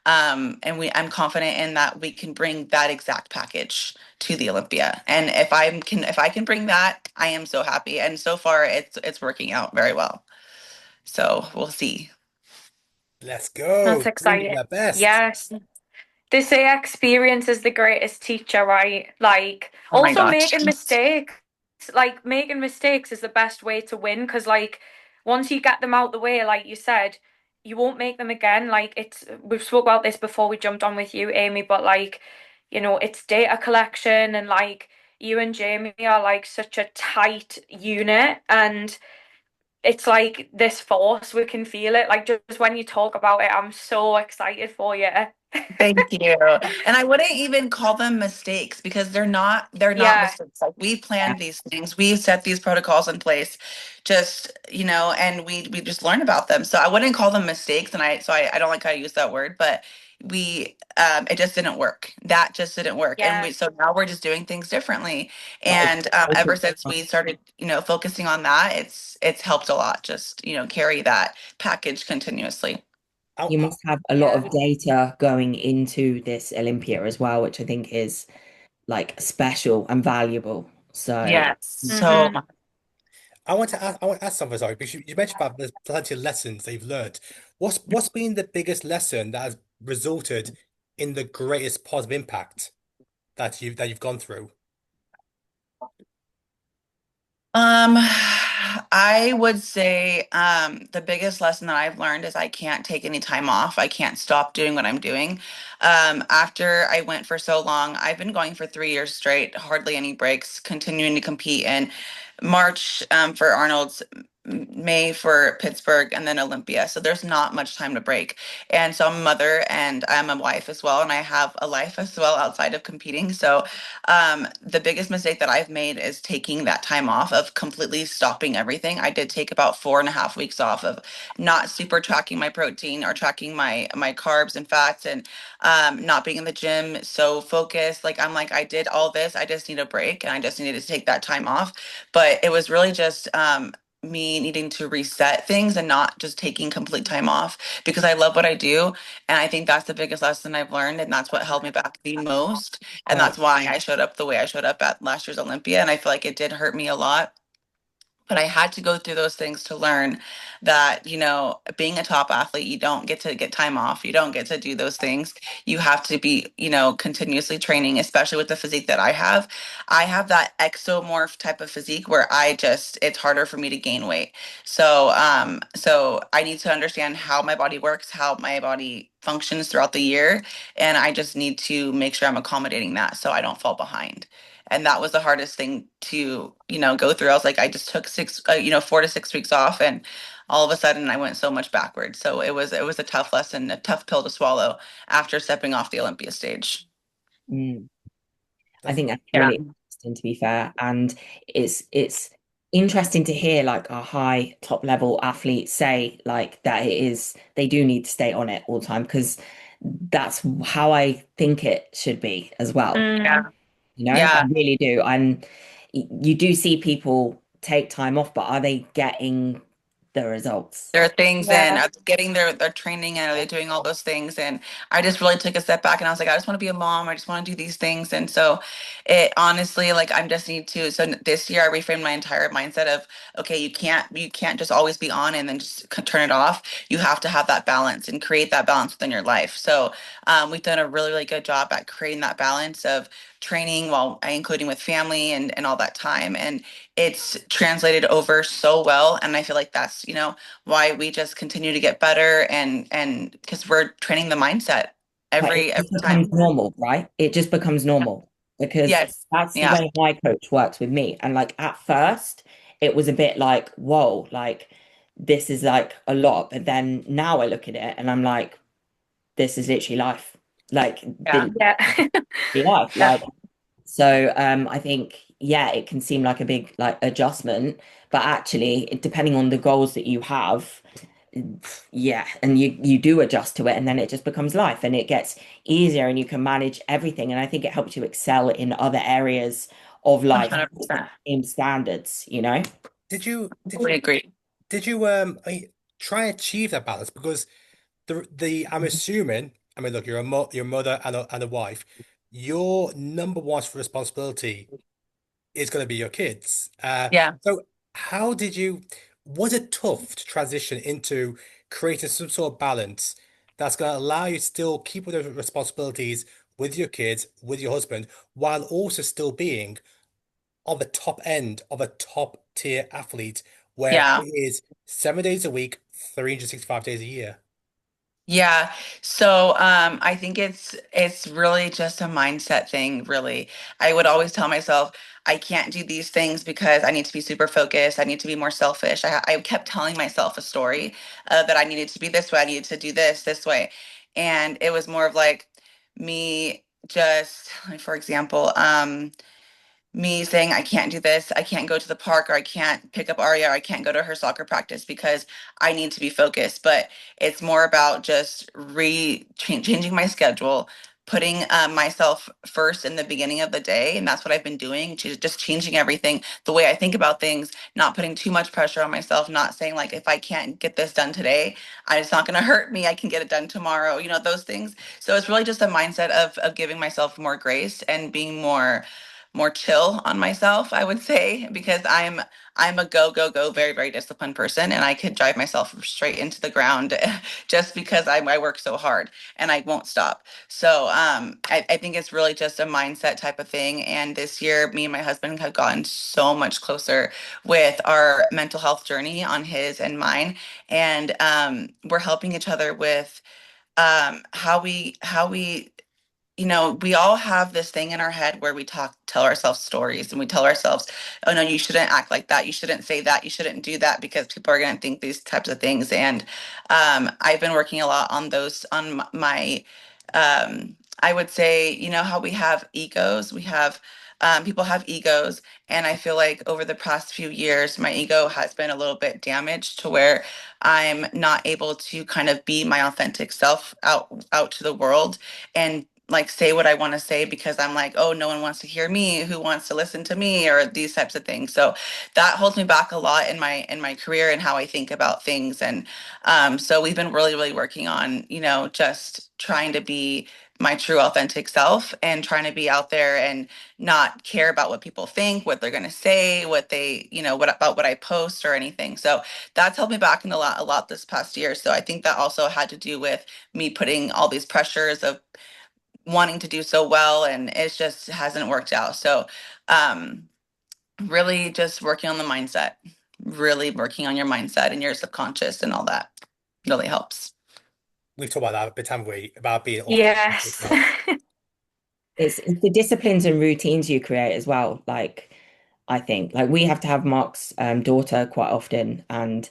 I'm confident in that we can bring that exact package to the Olympia. And if I can bring that, I am so happy. And so far it's working out very well. So we'll see. Let's That's go. Bringing exciting. the best. Yes. They say experience is the greatest teacher, right? Like, Oh my also gosh. making mistakes. Like, making mistakes is the best way to win because, like, once you get them out the way, like you said, you won't make them again. Like, we've spoke about this before we jumped on with you, Aimee, but like, it's data collection and like, you and Jamie are like such a tight unit and it's like this force, we can feel it. Like, just when you talk about it, I'm so excited for you. Thank you. And I wouldn't even call them mistakes because they're not Yeah. mistakes. Like we Yeah. planned these things. We set these protocols in place just, and we just learn about them. So I wouldn't call them mistakes and I don't like how I use that word, but we it just didn't work. That just didn't work. And Yeah. we so now we're just doing things differently. That is And ever since we started, focusing on that, it's helped a lot just, carry that package continuously. you I, must have a lot Yeah. of data going into this Olympia as well, which I think is like special and valuable. So Yes. So Mm-hmm. I want to ask something, sorry, because you mentioned about there's plenty of lessons that you've learned. What's been the biggest lesson that has resulted in the greatest positive impact that you've gone through? Um, I would say the biggest lesson that I've learned is I can't take any time off. I can't stop doing what I'm doing. After I went for so long, I've been going for 3 years straight, hardly any breaks, continuing to compete in March for Arnold's, May for Pittsburgh, and then Olympia. So there's not much time to break. And so I'm a mother and I'm a wife as well, and I have a life as well outside of competing. So the biggest mistake that I've made is taking that time off of completely stopping everything. I did take about 4.5 weeks off of not super tracking my protein or tracking my carbs and fats and not being in the gym so focused. Like I'm like, I did all this. I just need a break and I just needed to take that time off. But it was really just me needing to reset things and not just taking complete time off because I love what I do. And I think that's the biggest lesson I've learned. And that's what held me back the most and Oh, that's why I showed up the way I showed up at last year's Olympia. And I feel like it did hurt me a lot. But I had to go through those things to learn that, being a top athlete, you don't get to get time off. You don't get to do those things. You have to be, continuously training, especially with the physique that I have. I have that exomorph type of physique where it's harder for me to gain weight. So I need to understand how my body works, how my body functions throughout the year. And I just need to make sure I'm accommodating that so I don't fall behind. And that was the hardest thing to go through. I was like, I just took 4 to 6 weeks off and all of a sudden I went so much backwards. So it was a tough lesson, a tough pill to swallow after stepping off the Olympia stage. mm, I that's think that's Yeah. really interesting to be fair. And it's interesting to hear like a high top level athlete say like that it is they do need to stay on it all the time because that's how I think it should be as well. Yeah. Mm. I Yeah. really do. And you do see people take time off, but are they getting the results? There are things in Yeah. getting their training and are they doing all those things? And I just really took a step back and I was like, I just want to be a mom. I just want to do these things. And so it honestly, like I'm just need to. So this year I reframed my entire mindset of, okay, you can't just always be on and then just turn it off. You have to have that balance and create that balance within your life. So we've done a really, really good job at creating that balance of training while including with family and all that time. And it's translated over so well. And I feel like that's, why we just continue to get better and because we're training the mindset But it every just becomes time. normal, right? It just becomes normal because Yes. that's the Yeah. way my coach works with me. And like at first, it was a bit like, whoa, like this is like a lot. But then now I look at it and I'm like, this is literally life. Like Yeah. the Yeah. life. Yeah. Like so I think yeah, it can seem like a big like adjustment, but actually, depending on the goals that you have, yeah, and you do adjust to it, and then it just becomes life, and it gets easier, and you can manage everything. And I think it helps you excel in other areas of life, 100%. in standards, you know? did you I agree. try and achieve that balance? Because the I'm assuming, I mean, look, you're a mother and a wife. Your number one responsibility is going to be your kids. Yeah. So how did you, was it tough to transition into creating some sort of balance that's going to allow you to still keep with the responsibilities with your kids, with your husband, while also still being on the top end of a top tier athlete where it Yeah. is 7 days a week, 365 days a year? Yeah. So I think it's really just a mindset thing, really. I would always tell myself I can't do these things because I need to be super focused. I need to be more selfish. I kept telling myself a story that I needed to be this way. I needed to do this way. And it was more of like me just, like, for example, me saying I can't do this, I can't go to the park, or I can't pick up Aria, or I can't go to her soccer practice because I need to be focused. But it's more about just changing my schedule, putting myself first in the beginning of the day, and that's what I've been doing. Just changing everything, the way I think about things, not putting too much pressure on myself, not saying like if I can't get this done today, it's not going to hurt me. I can get it done tomorrow. Those things. So it's really just a mindset of giving myself more grace and being more chill on myself, I would say, because I'm a go very very disciplined person, and I could drive myself straight into the ground just because I work so hard and I won't stop. So I think it's really just a mindset type of thing. And this year, me and my husband have gotten so much closer with our mental health journey on his and mine, and we're helping each other with how we we all have this thing in our head where we tell ourselves stories, and we tell ourselves, oh no, you shouldn't act like that. You shouldn't say that. You shouldn't do that because people are going to think these types of things. And I've been working a lot on those, on my, I would say, how we have egos. People have egos. And I feel like over the past few years, my ego has been a little bit damaged to where I'm not able to kind of be my authentic self out to the world and like say what I want to say because I'm like, oh, no one wants to hear me, who wants to listen to me, or these types of things. So that holds me back a lot in my career and how I think about things. And so we've been really, really working on, just trying to be my true authentic self and trying to be out there and not care about what people think, what they're going to say, what they, what about what I post or anything. So that's helped me back in a lot this past year. So I think that also had to do with me putting all these pressures of wanting to do so well, and it just hasn't worked out. So um really just working on the mindset, really working on your mindset and your subconscious and all that really helps. We've talked about that a bit, haven't we? About being authentic Yes. yourself. It's the disciplines and routines you create as well. Like, I think, like, we have to have Mark's daughter quite often, and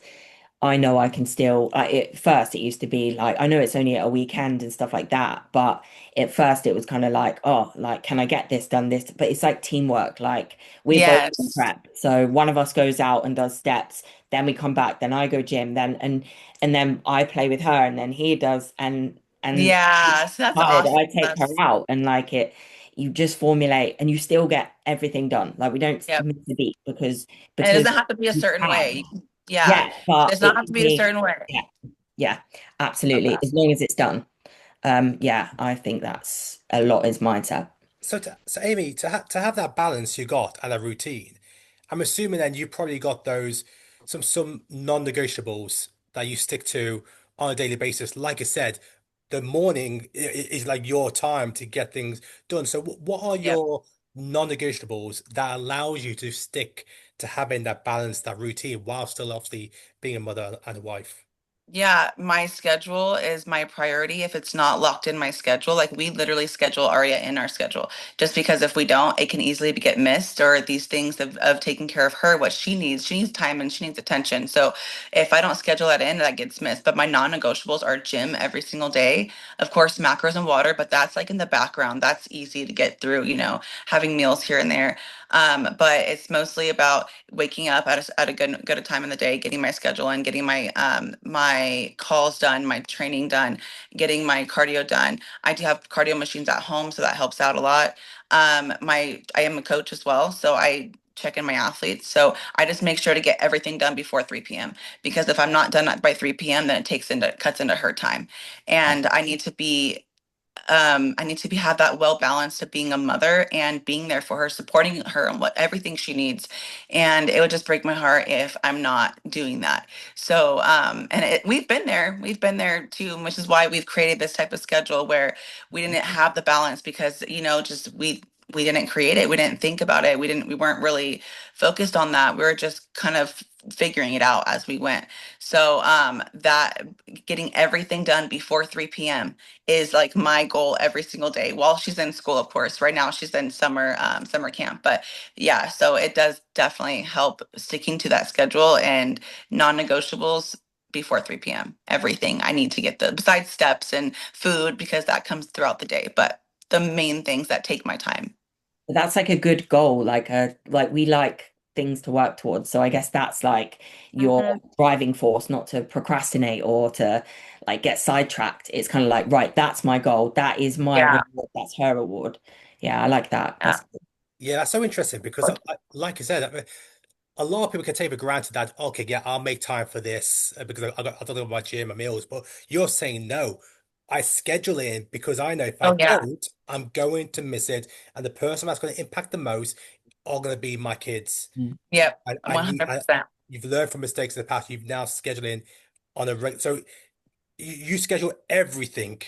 I know I can still, like, at first it used to be like, I know it's only at a weekend and stuff like that, but at first it was kind of like, oh, like, can I get this done this? But it's like teamwork. Like, we're both in Yes. prep. So one of us goes out and does steps, then we come back, then I go gym, and then I play with her, and then he does, and Yes, that's tired, awesome. I take her That's out, and like it, you just formulate and you still get everything done. Like, we don't Yep. miss a beat And it because doesn't have to be a we certain way. can. Yeah, Yeah, it but does not it have to can be a be, certain way. yeah, yeah, Love absolutely. that. As long as it's done. Yeah, I think that's a lot is mindset. So Amy, to have that balance you got and a routine, I'm assuming then you probably got those some non-negotiables that you stick to on a daily basis. Like I said, the morning is like your time to get things done. So what are Yep. your non-negotiables that allows you to stick to having that balance, that routine, while still obviously being a mother and a wife? Yeah, my schedule is my priority. If it's not locked in my schedule, like we literally schedule Aria in our schedule, just because if we don't, it can easily get missed, or these things of taking care of her, what she needs time and she needs attention. So if I don't schedule that in, that gets missed. But my non-negotiables are gym every single day. Of course, macros and water, but that's like in the background. That's easy to get through, having meals here and there. But it's mostly about waking up at a good time in the day, getting my schedule in, getting my calls done, my training done, getting my cardio done. I do have cardio machines at home, so that helps out a lot. I am a coach as well, so I check in my athletes. So I just make sure to get everything done before 3 p.m. because if I'm not done by 3 p.m., then it cuts into her time. And I need to be I need to have that well balanced of being a mother and being there for her, supporting her and what everything she needs. And it would just break my heart if I'm not doing that. So, and we've been there too, which is why we've created this type of schedule where we didn't have the balance because, just we didn't create it. We didn't think about it. We weren't really focused on that. We were just kind of figuring it out as we went. So, that getting everything done before 3 p.m. is like my goal every single day while she's in school, of course. Right now she's in summer camp, but yeah, so it does definitely help sticking to that schedule and non-negotiables before 3 p.m. Everything I need to get besides steps and food because that comes throughout the day, but the main things that take my time. That's like a good goal, like we like things to work towards. So I guess that's like your Hmm. driving force, not to procrastinate or to like get sidetracked. It's kind of like, right, that's my goal. That is my Yeah. reward. That's her reward. Yeah, I like that. Yeah. That's Yeah, that's so interesting because, like I said, I mean, a lot of people can take for granted that, okay, yeah, I'll make time for this because I don't know about my gym, my meals, but you're saying no. I schedule in because I know if I Oh yeah. don't, I'm going to miss it. And the person that's going to impact the most are going to be my kids. Mm. Yep. I need, 100%. you've learned from mistakes in the past. You've now scheduled in on a regular. So you schedule everything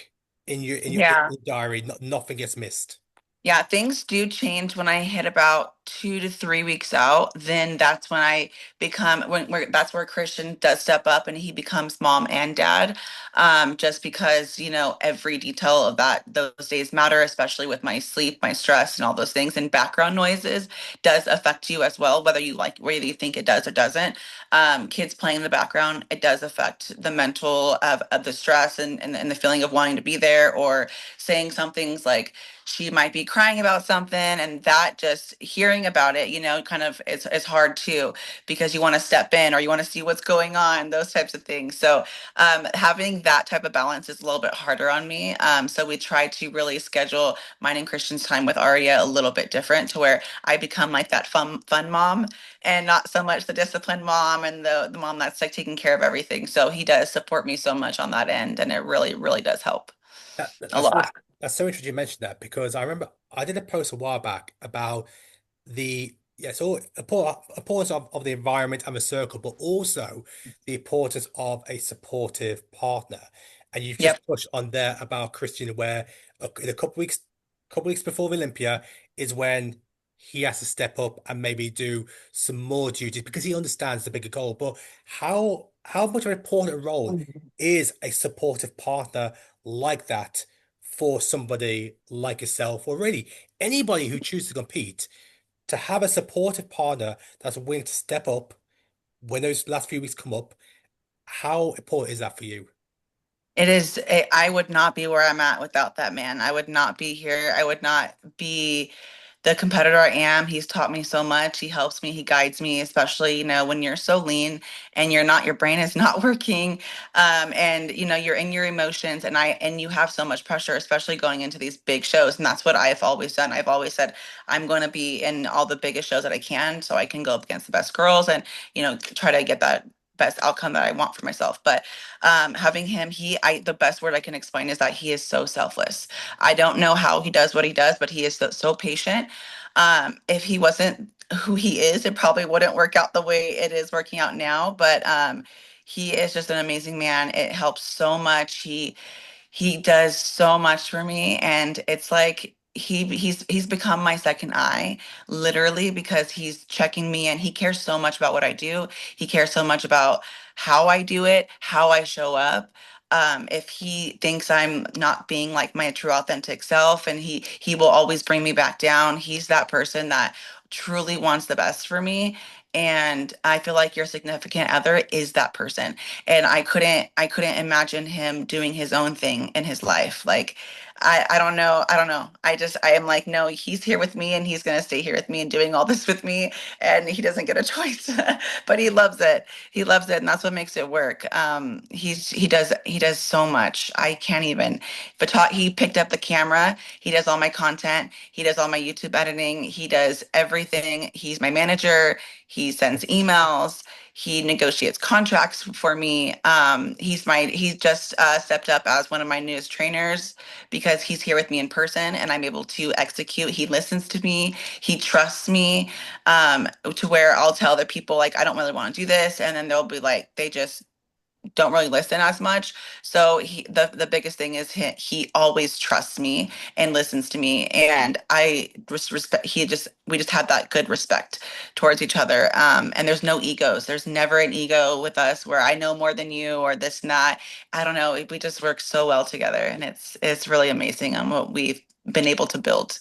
in Yeah. your diary. Nothing gets missed. Yeah, things do change when I hit about 2 to 3 weeks out. Then that's when I become that's where Christian does step up and he becomes mom and dad. Just because, every detail of those days matter, especially with my sleep, my stress, and all those things. And background noises does affect you as well, whether you think it does or doesn't. Kids playing in the background, it does affect the mental of the stress and the feeling of wanting to be there or saying some things like she might be crying about something and that just hearing about it, kind of is hard too because you want to step in or you want to see what's going on, those types of things. So having that type of balance is a little bit harder on me. So we try to really schedule mine and Christian's time with Aria a little bit different to where I become like that fun mom and not so much the disciplined mom and the mom that's like taking care of everything. So he does support me so much on that end and it really, really does help a That's so, lot. that's so interesting you mentioned that because I remember I did a post a while back about the so importance of the environment and the circle, but also the importance of a supportive partner. And you've Yep. just touched on there about Christian, where in a couple weeks before the Olympia is when he has to step up and maybe do some more duties because he understands the bigger goal. But how much of an important role is a supportive partner like that for somebody like yourself, or really anybody who chooses to compete? To have a supportive partner that's willing to step up when those last few weeks come up, how important is that for you? I would not be where I'm at without that man. I would not be here. I would not be the competitor I am. He's taught me so much. He helps me, he guides me, especially, when you're so lean and your brain is not working. And you're in your emotions and you have so much pressure, especially going into these big shows. And that's what I've always done. I've always said, I'm going to be in all the biggest shows that I can so I can go up against the best girls and, try to get that best outcome that I want for myself. But having him, the best word I can explain is that he is so selfless. I don't know how he does what he does, but he is so patient. If he wasn't who he is, it probably wouldn't work out the way it is working out now. But he is just an amazing man. It helps so much. He does so much for me, and it's like he's become my second eye, literally, because he's checking me and he cares so much about what I do. He cares so much about how I do it, how I show up. If he thinks I'm not being like my true authentic self, and he will always bring me back down. He's that person that truly wants the best for me. And I feel like your significant other is that person. And I couldn't imagine him doing his own thing in his life. Like I don't know. I am like, no, he's here with me and he's gonna stay here with me and doing all this with me, and he doesn't get a choice. But he loves it. He loves it, and that's what makes it work. He does so much. I can't even he picked up the camera, he does all my content, he does all my YouTube editing, he does everything. He's my manager, he sends emails, He negotiates contracts for me. He's just stepped up as one of my newest trainers because he's here with me in person and I'm able to execute. He listens to me. He trusts me, to where I'll tell other people like I don't really want to do this, and then they'll be like they just don't really listen as much. So the biggest thing is he always trusts me and listens to me, and I just respect. We just have that good respect towards each other. And there's no egos. There's never an ego with us where I know more than you or this and that. I don't know. We just work so well together, and it's really amazing on what we've been able to build.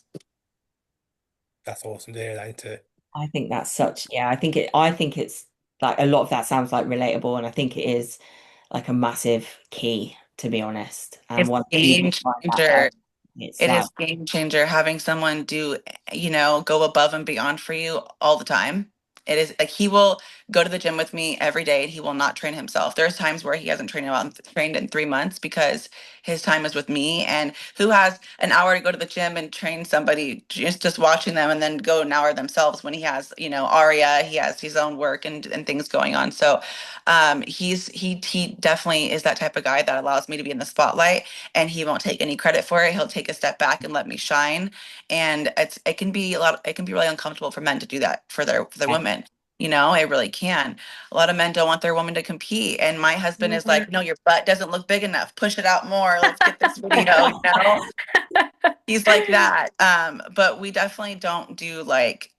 That's awesome to hear that. I think that's such, yeah, I think it's like a lot of that sounds like relatable, and I think it is like a massive key, to be honest. And It's once game people find that out, changer. it's It like, is game changer having someone do, go above and beyond for you all the time. It is like he will go to the gym with me every day and he will not train himself. There's times where he hasn't trained in 3 months because his time is with me. And who has an hour to go to the gym and train somebody just watching them and then go an hour themselves when he has, Aria, he has his own work and things going on. So he definitely is that type of guy that allows me to be in the spotlight and he won't take any credit for it. He'll take a step back and let me shine. And it can be really uncomfortable for men to do that for their yeah. women. It really can. A lot of men don't want their woman to compete. And my husband is like, no, your butt doesn't look big enough. Push it out more. Let's get this video. He's like that. But we definitely don't do like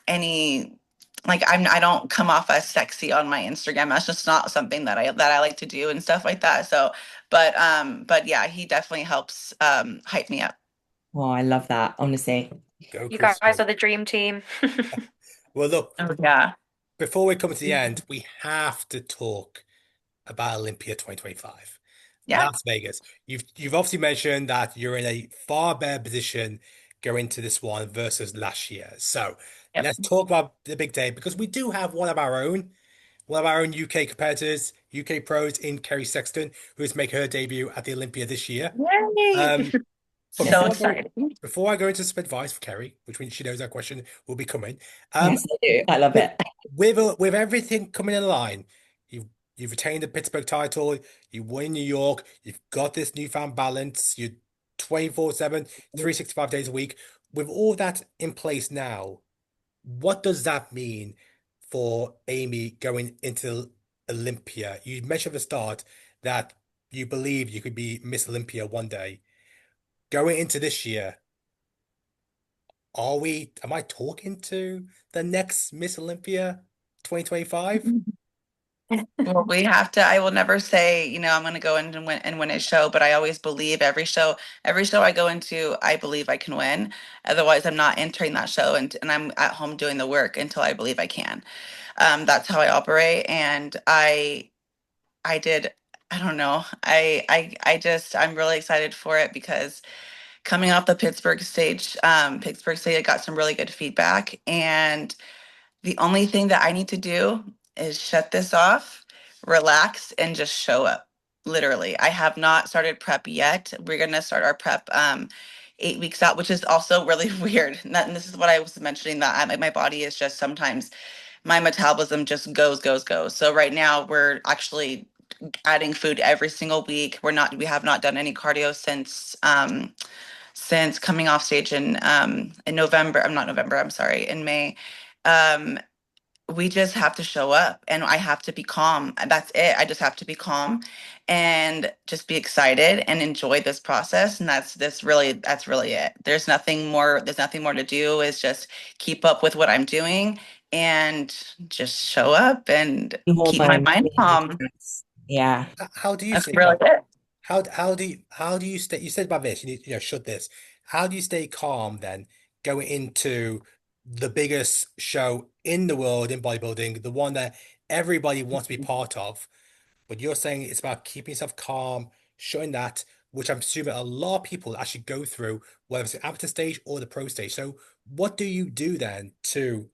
any like I don't come off as sexy on my Instagram. That's just not something that I like to do and stuff like that. So, but yeah, he definitely helps hype me up. Oh, I love that, honestly. Go, You guys Crystal. are the dream team. Well, look, Oh yeah. before we come to the end, we have to talk about Olympia 2025. Yeah. Las Vegas. You've obviously mentioned that you're in a far better position going to this one versus last year. So Yep. let's talk about the big day because we do have one of our own UK competitors, UK pros in Kerry Sexton, who is making her debut at the Olympia this year. Yay. Um, but So before I go, excited. before I go into some advice for Kerry, which means she knows that question will be coming, um, Yes, I do. I love with it. with everything coming in line, you've you've retained the Pittsburgh title, you won in New York, you've got this newfound balance, you're 24/7, 365 days a week. With all that in place now, what does that mean for Aimee going into Olympia? You mentioned at the start that you believe you could be Miss Olympia one day. Going into this year, am I talking to the next Miss Olympia 2025? Well, I will never say, I'm going to go in and win a show, but I always believe every show I go into, I believe I can win. Otherwise, I'm not entering that show and I'm at home doing the work until I believe I can. That's how I operate. And I did, I don't know. I'm really excited for it because coming off the Pittsburgh stage, I got some really good feedback. And the only thing that I need to do is shut this off, relax, and just show up. Literally. I have not started prep yet. We're gonna start our prep 8 weeks out, which is also really weird. And this is what I was mentioning that my body is just sometimes my metabolism just goes. So right now we're actually adding food every single week. We have not done any cardio since coming off stage in November. I'm not November, I'm sorry, in May. Um, we just have to show up and I have to be calm. That's it. I just have to be calm and just be excited and enjoy this process. And that's really it. There's nothing more to do is just keep up with what I'm doing and just show up and keep my Hormones. mind calm. Yeah. How do you That's stay really calm? it. How do you stay? You said about this. You need, should this. How do you stay calm then going into the biggest show in the world in bodybuilding, the one that everybody wants to be part of? But you're saying it's about keeping yourself calm, showing that, which I'm assuming a lot of people actually go through, whether it's the amateur stage or the pro stage. So what do you do then to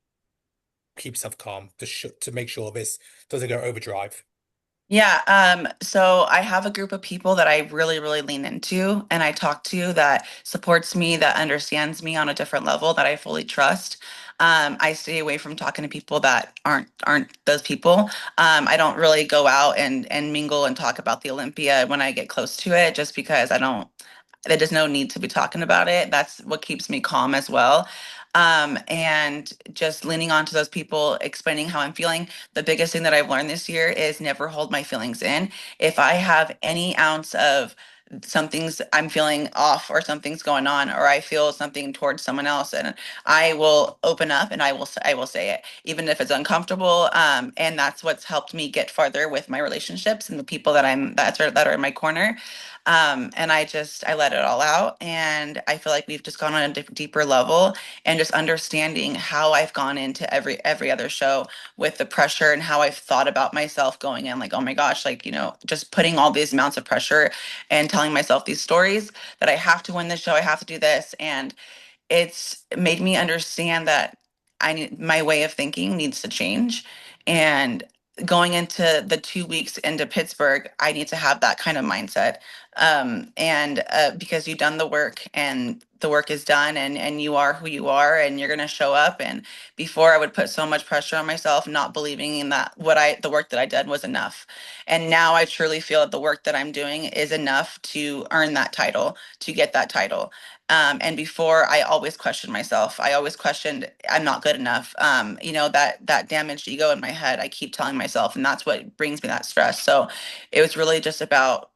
keep yourself calm to make sure this doesn't go overdrive? Yeah, so I have a group of people that I really, really lean into and I talk to that supports me, that understands me on a different level, that I fully trust. I stay away from talking to people that aren't those people. I don't really go out and mingle and talk about the Olympia when I get close to it, just because I don't, there's no need to be talking about it. That's what keeps me calm as well. And just leaning on to those people, explaining how I'm feeling. The biggest thing that I've learned this year is never hold my feelings in. If I have any ounce of something's I'm feeling off or something's going on or I feel something towards someone else, and I will open up and I will say it even if it's uncomfortable, and that's what's helped me get farther with my relationships and the people that are in my corner. And I let it all out, and I feel like we've just gone on a deeper level, and just understanding how I've gone into every other show with the pressure and how I've thought about myself going in, like, oh my gosh, like, just putting all these amounts of pressure and telling myself these stories that I have to win this show, I have to do this. And it's made me understand that my way of thinking needs to change. And going into the 2 weeks into Pittsburgh, I need to have that kind of mindset. And because you've done the work and the work is done, and you are who you are and you're going to show up. And before, I would put so much pressure on myself, not believing in that the work that I did was enough. And now I truly feel that the work that I'm doing is enough to earn that title, to get that title. And before, I always questioned myself. I always questioned, I'm not good enough. That damaged ego in my head, I keep telling myself, and that's what brings me that stress. So it was really just about,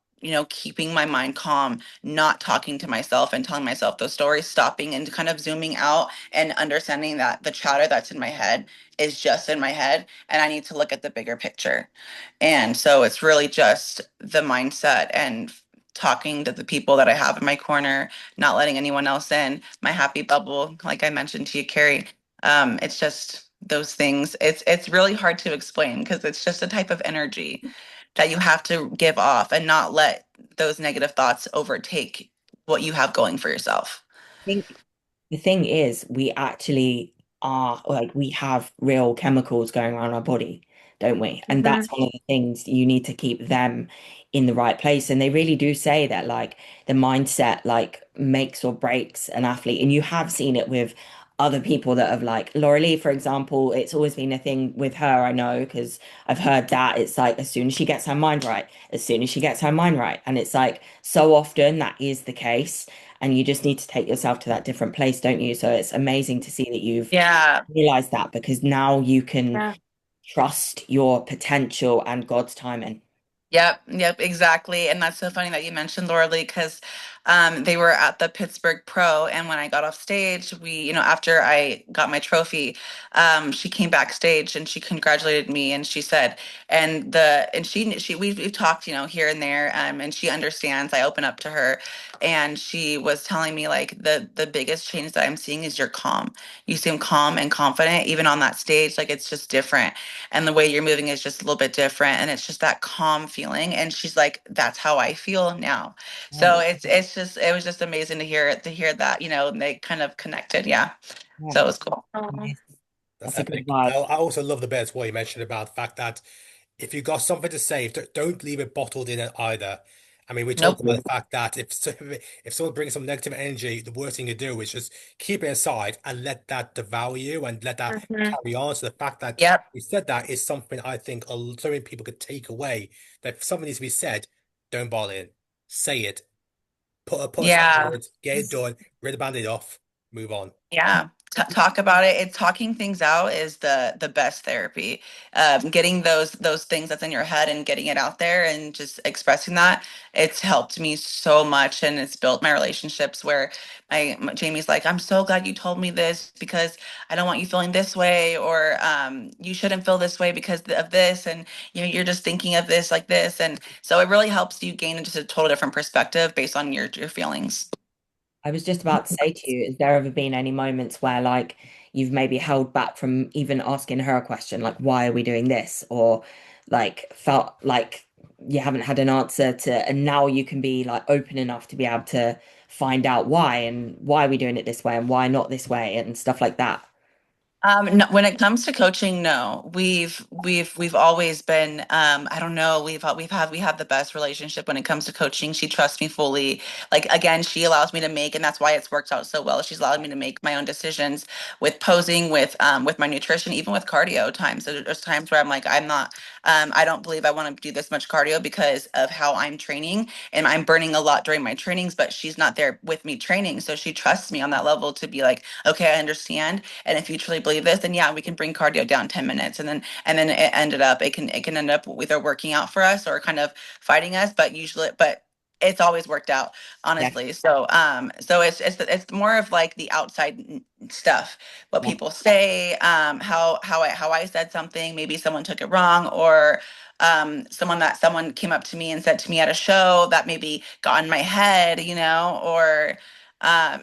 keeping my mind calm, not talking to myself and telling myself those stories, stopping and kind of zooming out and understanding that the chatter that's in my head is just in my head, and I need to look at the bigger picture. And so it's really just the mindset and talking to the people that I have in my corner, not letting anyone else in, my happy bubble, like I mentioned to you, Kerry. It's just those things. It's really hard to explain because it's just a type of energy that you have to give off and not let those negative thoughts overtake what you have going for yourself. Think the thing is, we actually are like we have real chemicals going around our body, don't we? And that's Mhm. one of the things you need to keep them in the right place. And they really do say that like the mindset like makes or breaks an athlete. And you have seen it with other people that have like Lauralie, for example, it's always been a thing with her, I know, because I've heard that it's like as soon as she gets her mind right, as soon as she gets her mind right. And it's like so often that is the case. And you just need to take yourself to that different place, don't you? So it's amazing to see that you've Yeah. realized that because now you can Yeah. trust your potential and God's timing. Yep, exactly. And that's so funny that you mentioned Laura Lee because they were at the Pittsburgh Pro. And when I got off stage, after I got my trophy, she came backstage and she congratulated me and she said, we've talked, here and there, and she understands. I open up to her and she was telling me like the biggest change that I'm seeing is you're calm. You seem calm and confident, even on that stage. Like it's just different, and the way you're moving is just a little bit different, and it's just that calm feeling. And she's like, that's how I feel now. So Right. it was just amazing to hear that, and they kind of connected. Yeah, Yeah. so it was cool. Oh, Nice. That's That's a good epic. I vibe. also love the bit as well you mentioned about the fact that if you've got something to say, don't leave it bottled in it either. I mean, we talked Nope. about the fact that if someone brings some negative energy, the worst thing you do is just keep it aside and let that devour you and let that mhm. carry on. So the fact that Yep. you said that is something I think so many people could take away. That if something needs to be said, don't bother in. Say it. Put aside the Yeah. words, get it done, rip the band-aid off, move on. Yeah, talk about it. It's talking things out is the best therapy. Getting those things that's in your head and getting it out there and just expressing that. It's helped me so much, and it's built my relationships. Where Jamie's like, "I'm so glad you told me this because I don't want you feeling this way, or you shouldn't feel this way because of this, and you're just thinking of this like this." And so it really helps you gain just a total different perspective based on your feelings. I was just about to say to you, has there ever been any moments where like you've maybe held back from even asking her a question, like why are we doing this? Or like felt like you haven't had an answer to, and now you can be like open enough to be able to find out why and why are we doing it this way and why not this way and stuff like that. No, when it comes to coaching, no. We've always been I don't know, we have the best relationship when it comes to coaching. She trusts me fully. Like again, she allows me to make, and that's why it's worked out so well. She's allowed me to make my own decisions with posing, with my nutrition, even with cardio times. So there's times where I'm like, I don't believe I want to do this much cardio because of how I'm training and I'm burning a lot during my trainings, but she's not there with me training. So she trusts me on that level to be like, okay, I understand. And if you truly believe this, then yeah, we can bring cardio down 10 minutes. And then it can end up either working out for us or kind of fighting us, but it's always worked out, Yeah, honestly. So it's more of like the outside stuff, what yeah, people say, how I said something, maybe someone took it wrong, or someone came up to me and said to me at a show that maybe got in my head, or um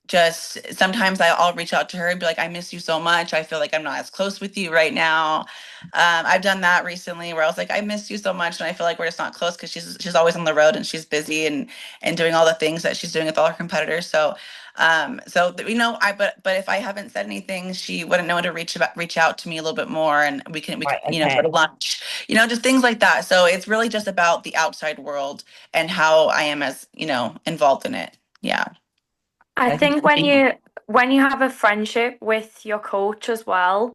just sometimes I'll reach out to her and be like, I miss you so much. I feel like I'm not as close with you right now. I've done that recently where I was like, I miss you so much, and I feel like we're just not close because she's always on the road and she's busy and doing all the things that she's doing with all her competitors. But if I haven't said anything, she wouldn't know to reach out to me a little bit more, and we could right, go okay. to lunch, just things like that. So it's really just about the outside world and how I am as involved in it. Yeah. I I think think when you have a friendship with your coach as well,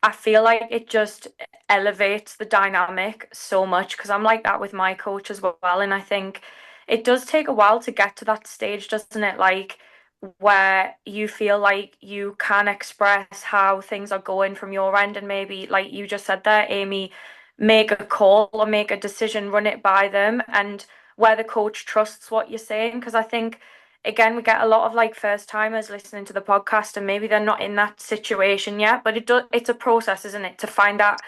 I feel like it just elevates the dynamic so much because I'm like that with my coach as well. And I think it does take a while to get to that stage, doesn't it? Like where you feel like you can express how things are going from your end, and maybe, like you just said there, Aimee, make a call or make a decision, run it by them, and where the coach trusts what you're saying. Because I think again, we get a lot of like first timers listening to the podcast and maybe they're not in that situation yet, but it's a process, isn't it, to find that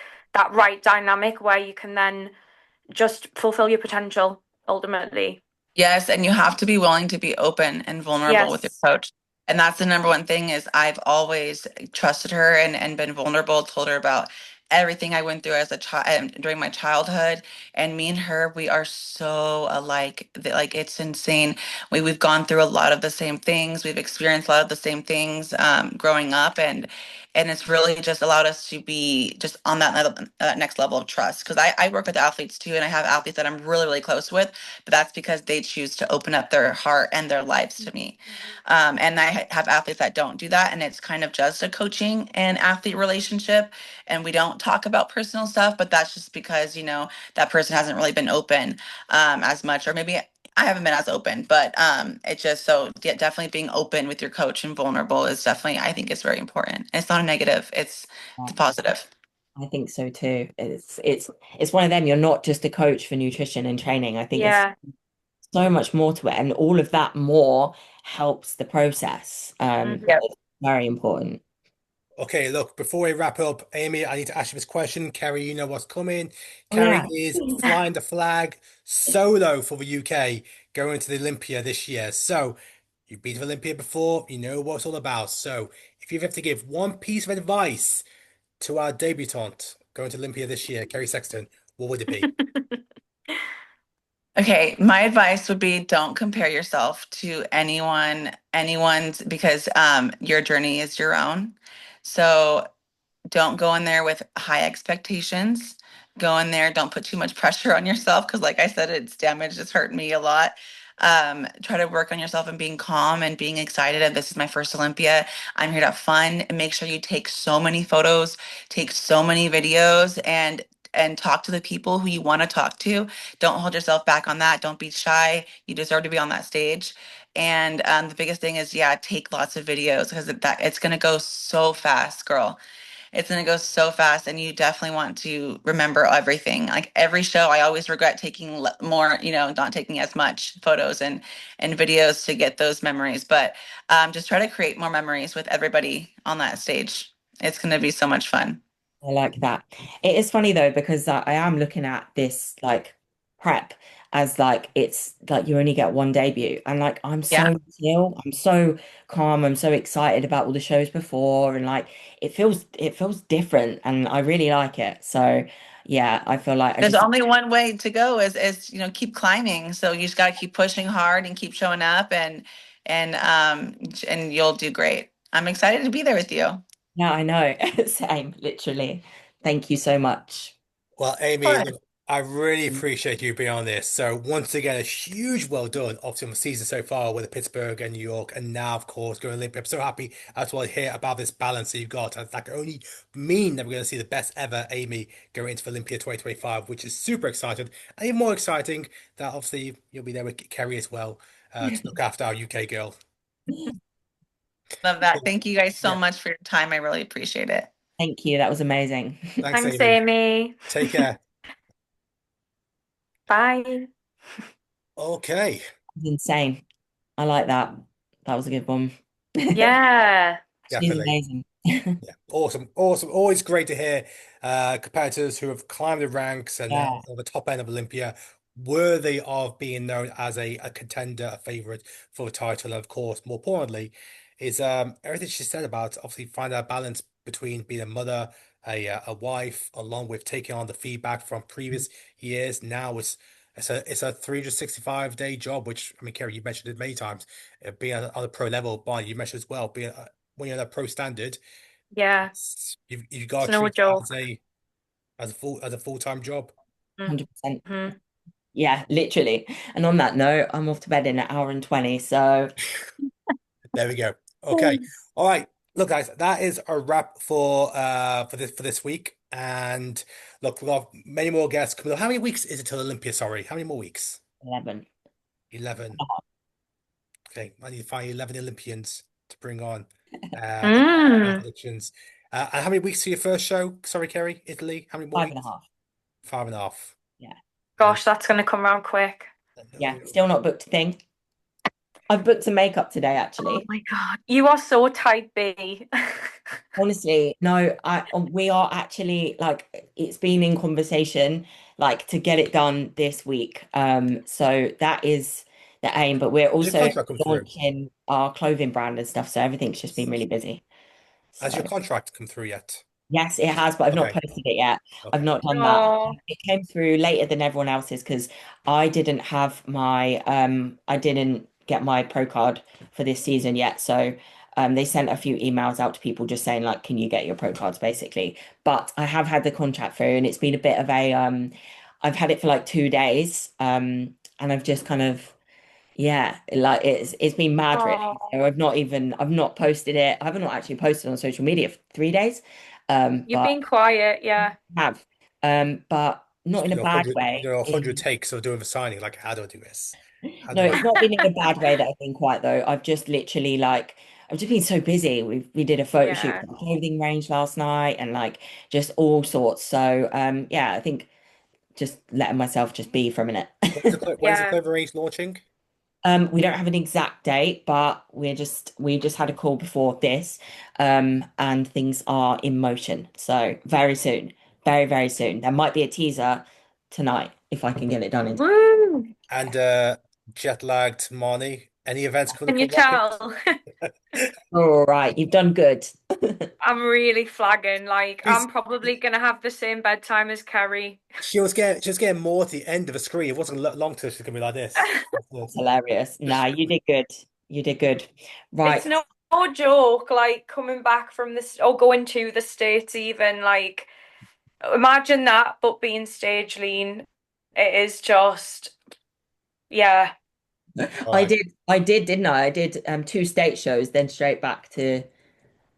right dynamic where you can then just fulfill your potential ultimately. Yes, and you have to be willing to be open and vulnerable with your Yes. coach. And that's the number one thing is I've always trusted her and been vulnerable, told her about everything I went through as a child during my childhood. And me and her, we are so alike. Like it's insane. We've gone through a lot of the same things. We've experienced a lot of the same things growing up, and it's really just allowed us to be just on that next level of trust. Because I work with athletes too, and I have athletes that I'm really, really close with, but that's because they choose to open up their heart and their lives to me. And I have athletes that don't do that, and it's kind of just a coaching and athlete relationship, and we don't talk about personal stuff, but that's just because, that person hasn't really been open as much, or maybe I haven't been as open, but it's just so yeah, definitely being open with your coach and vulnerable is definitely, I think, it's very important. And it's not a negative, it's a positive. I think so too. It's one of them. You're not just a coach for nutrition and training. I think there's Yeah. so much more to it, and all of that more helps the process. Hmm. It's very important. Okay, look, before we wrap up, Aimee, I need to ask you this question. Kerry, you know what's coming. Oh yeah. Kerry is flying the flag solo for the UK going to the Olympia this year. So, you've been to Olympia before, you know what it's all about. So, if you have to give one piece of advice to our debutante going to Olympia this year, Kerry Sexton, what would it be? Okay, my advice would be don't compare yourself to anyone's, because your journey is your own. So don't go in there with high expectations. Go in there, don't put too much pressure on yourself because, like I said, it's damaged, it's hurt me a lot. Try to work on yourself and being calm and being excited. And this is my first Olympia. I'm here to have fun. And make sure you take so many photos, take so many videos, and talk to the people who you want to talk to. Don't hold yourself back on that. Don't be shy. You deserve to be on that stage. And the biggest thing is, yeah, take lots of videos because it's gonna go so fast, girl. It's gonna go so fast, and you definitely want to remember everything. Like every show, I always regret taking more, not taking as much photos and videos to get those memories. But just try to create more memories with everybody on that stage. It's gonna be so much fun. I like that. It is funny though, because I am looking at this like prep as like it's like you only get one debut. And like I'm Yeah. so chill, I'm so calm, I'm so excited about all the shows before, and like it feels different and I really like it. So yeah, I feel like I There's just only one way to go is keep climbing. So you just got to keep pushing hard and keep showing up, and you'll do great. I'm excited to be there with you. Yeah, I know. Same, literally. Thank you so much. Well, Aimee, Fun. look, I really appreciate you being on this. So once again, a huge well done, obviously on the season so far with the Pittsburgh and New York, and now of course going to Olympia. I'm so happy as well to hear about this balance that you've got. And that can only mean that we're going to see the best ever Aimee going into Olympia 2025, which is super exciting. And even more exciting that obviously you'll be there with Kerry as well to look after our UK girl. Love that. Thank you guys so Yeah, much for your time. I really appreciate it. Thank you. That was amazing. thanks, Thanks, Aimee. Amy. Take care. Bye. Okay. Insane. I like that. That was a good one. Yeah. She's Definitely. amazing. Yeah, awesome, awesome. Always great to hear competitors who have climbed the ranks and now Yeah, on the top end of Olympia, worthy of being known as a contender, a favorite for the title. And of course, more importantly, is everything she said about obviously finding a balance between being a mother, a wife, along with taking on the feedback from previous years. Now it's a 365-day job, which I mean, Kerry, you mentioned it many times. Being on a pro level, Barney, you mentioned as well, being when you're at a pro standard. Yeah. You've got It's to no treat it joke. as a full-time job. 100%. Mm-hmm. Yeah, literally. And on that note, I'm off to bed in an hour and 20. So, There we go. Okay. All right. Look, guys, that is a wrap for this week. And look, we've got many more guests coming up. How many weeks is it till Olympia? Sorry, how many more weeks? 11. 11. Okay, I need to find 11 Olympians to bring on in my Mm. predictions. And how many weeks to your first show? Sorry, Kerry, Italy. How many more Five and a weeks? half. Five and a half. Yeah. There we Gosh, that's gonna come around quick. Yeah. go. Still not booked a thing. I've booked some makeup today, Oh actually. my God. You are so type B. Honestly, no, we are actually like it's been in conversation like to get it done this week. So that is the aim, but we're Has your also contract come through? launching our clothing brand and stuff, so everything's just been really busy. Has your So contract come through yet? yes, it has, but I've not Okay. posted it yet. I've Okay. not done that. No. It came through later than everyone else's because I didn't get my pro card for this season yet. So they sent a few emails out to people just saying like, can you get your pro cards basically? But I have had the contract through and it's been a bit of a I've had it for like 2 days. And I've just kind of yeah, like it's been mad really. Oh, So I've not posted it. I haven't actually posted on social media for 3 days. you've But been quiet, yeah. I have. But not Just in a do a bad hundred, way. 100 takes of doing the signing. Like, how do I do this? How No, do I? it's not been in a bad way that I've been quiet though. I've just literally like I've just been so busy. We did a photo shoot Yeah. for the clothing range last night and like just all sorts. So yeah, I think just letting myself just be for a minute. When's the Yeah. Clover Race launching? We don't have an exact date, but we just had a call before this, and things are in motion. So very soon, very, very soon. There might be a teaser tonight if I can get it done in time. Woo! And jet lagged Marnie. Any events coming Can up you for Rocket? tell? All right, you've done good. I'm really flagging. Like, She's I'm probably gonna have the same bedtime as Kerry. she was getting more at the end of the screen. It wasn't long till she's gonna be like this. That's hilarious. Nah, you did good. You did good. It's Right. no joke, like coming back from this or going to the States even, like imagine that, but being stage lean. It is just, yeah. All right. I did, didn't I? I did two state shows, then straight back to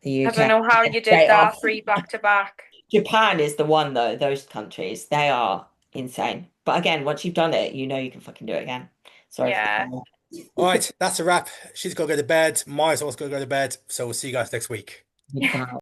the I UK. don't know how Then you did straight that, after. 3 back to back. Japan is the one though, those countries, they are insane. But again, once you've done it, you know you can fucking do it again. Sorry for Yeah. All right. That's a wrap. She's got to go to bed. Maya's also got to go to bed. So we'll see you guys next week. the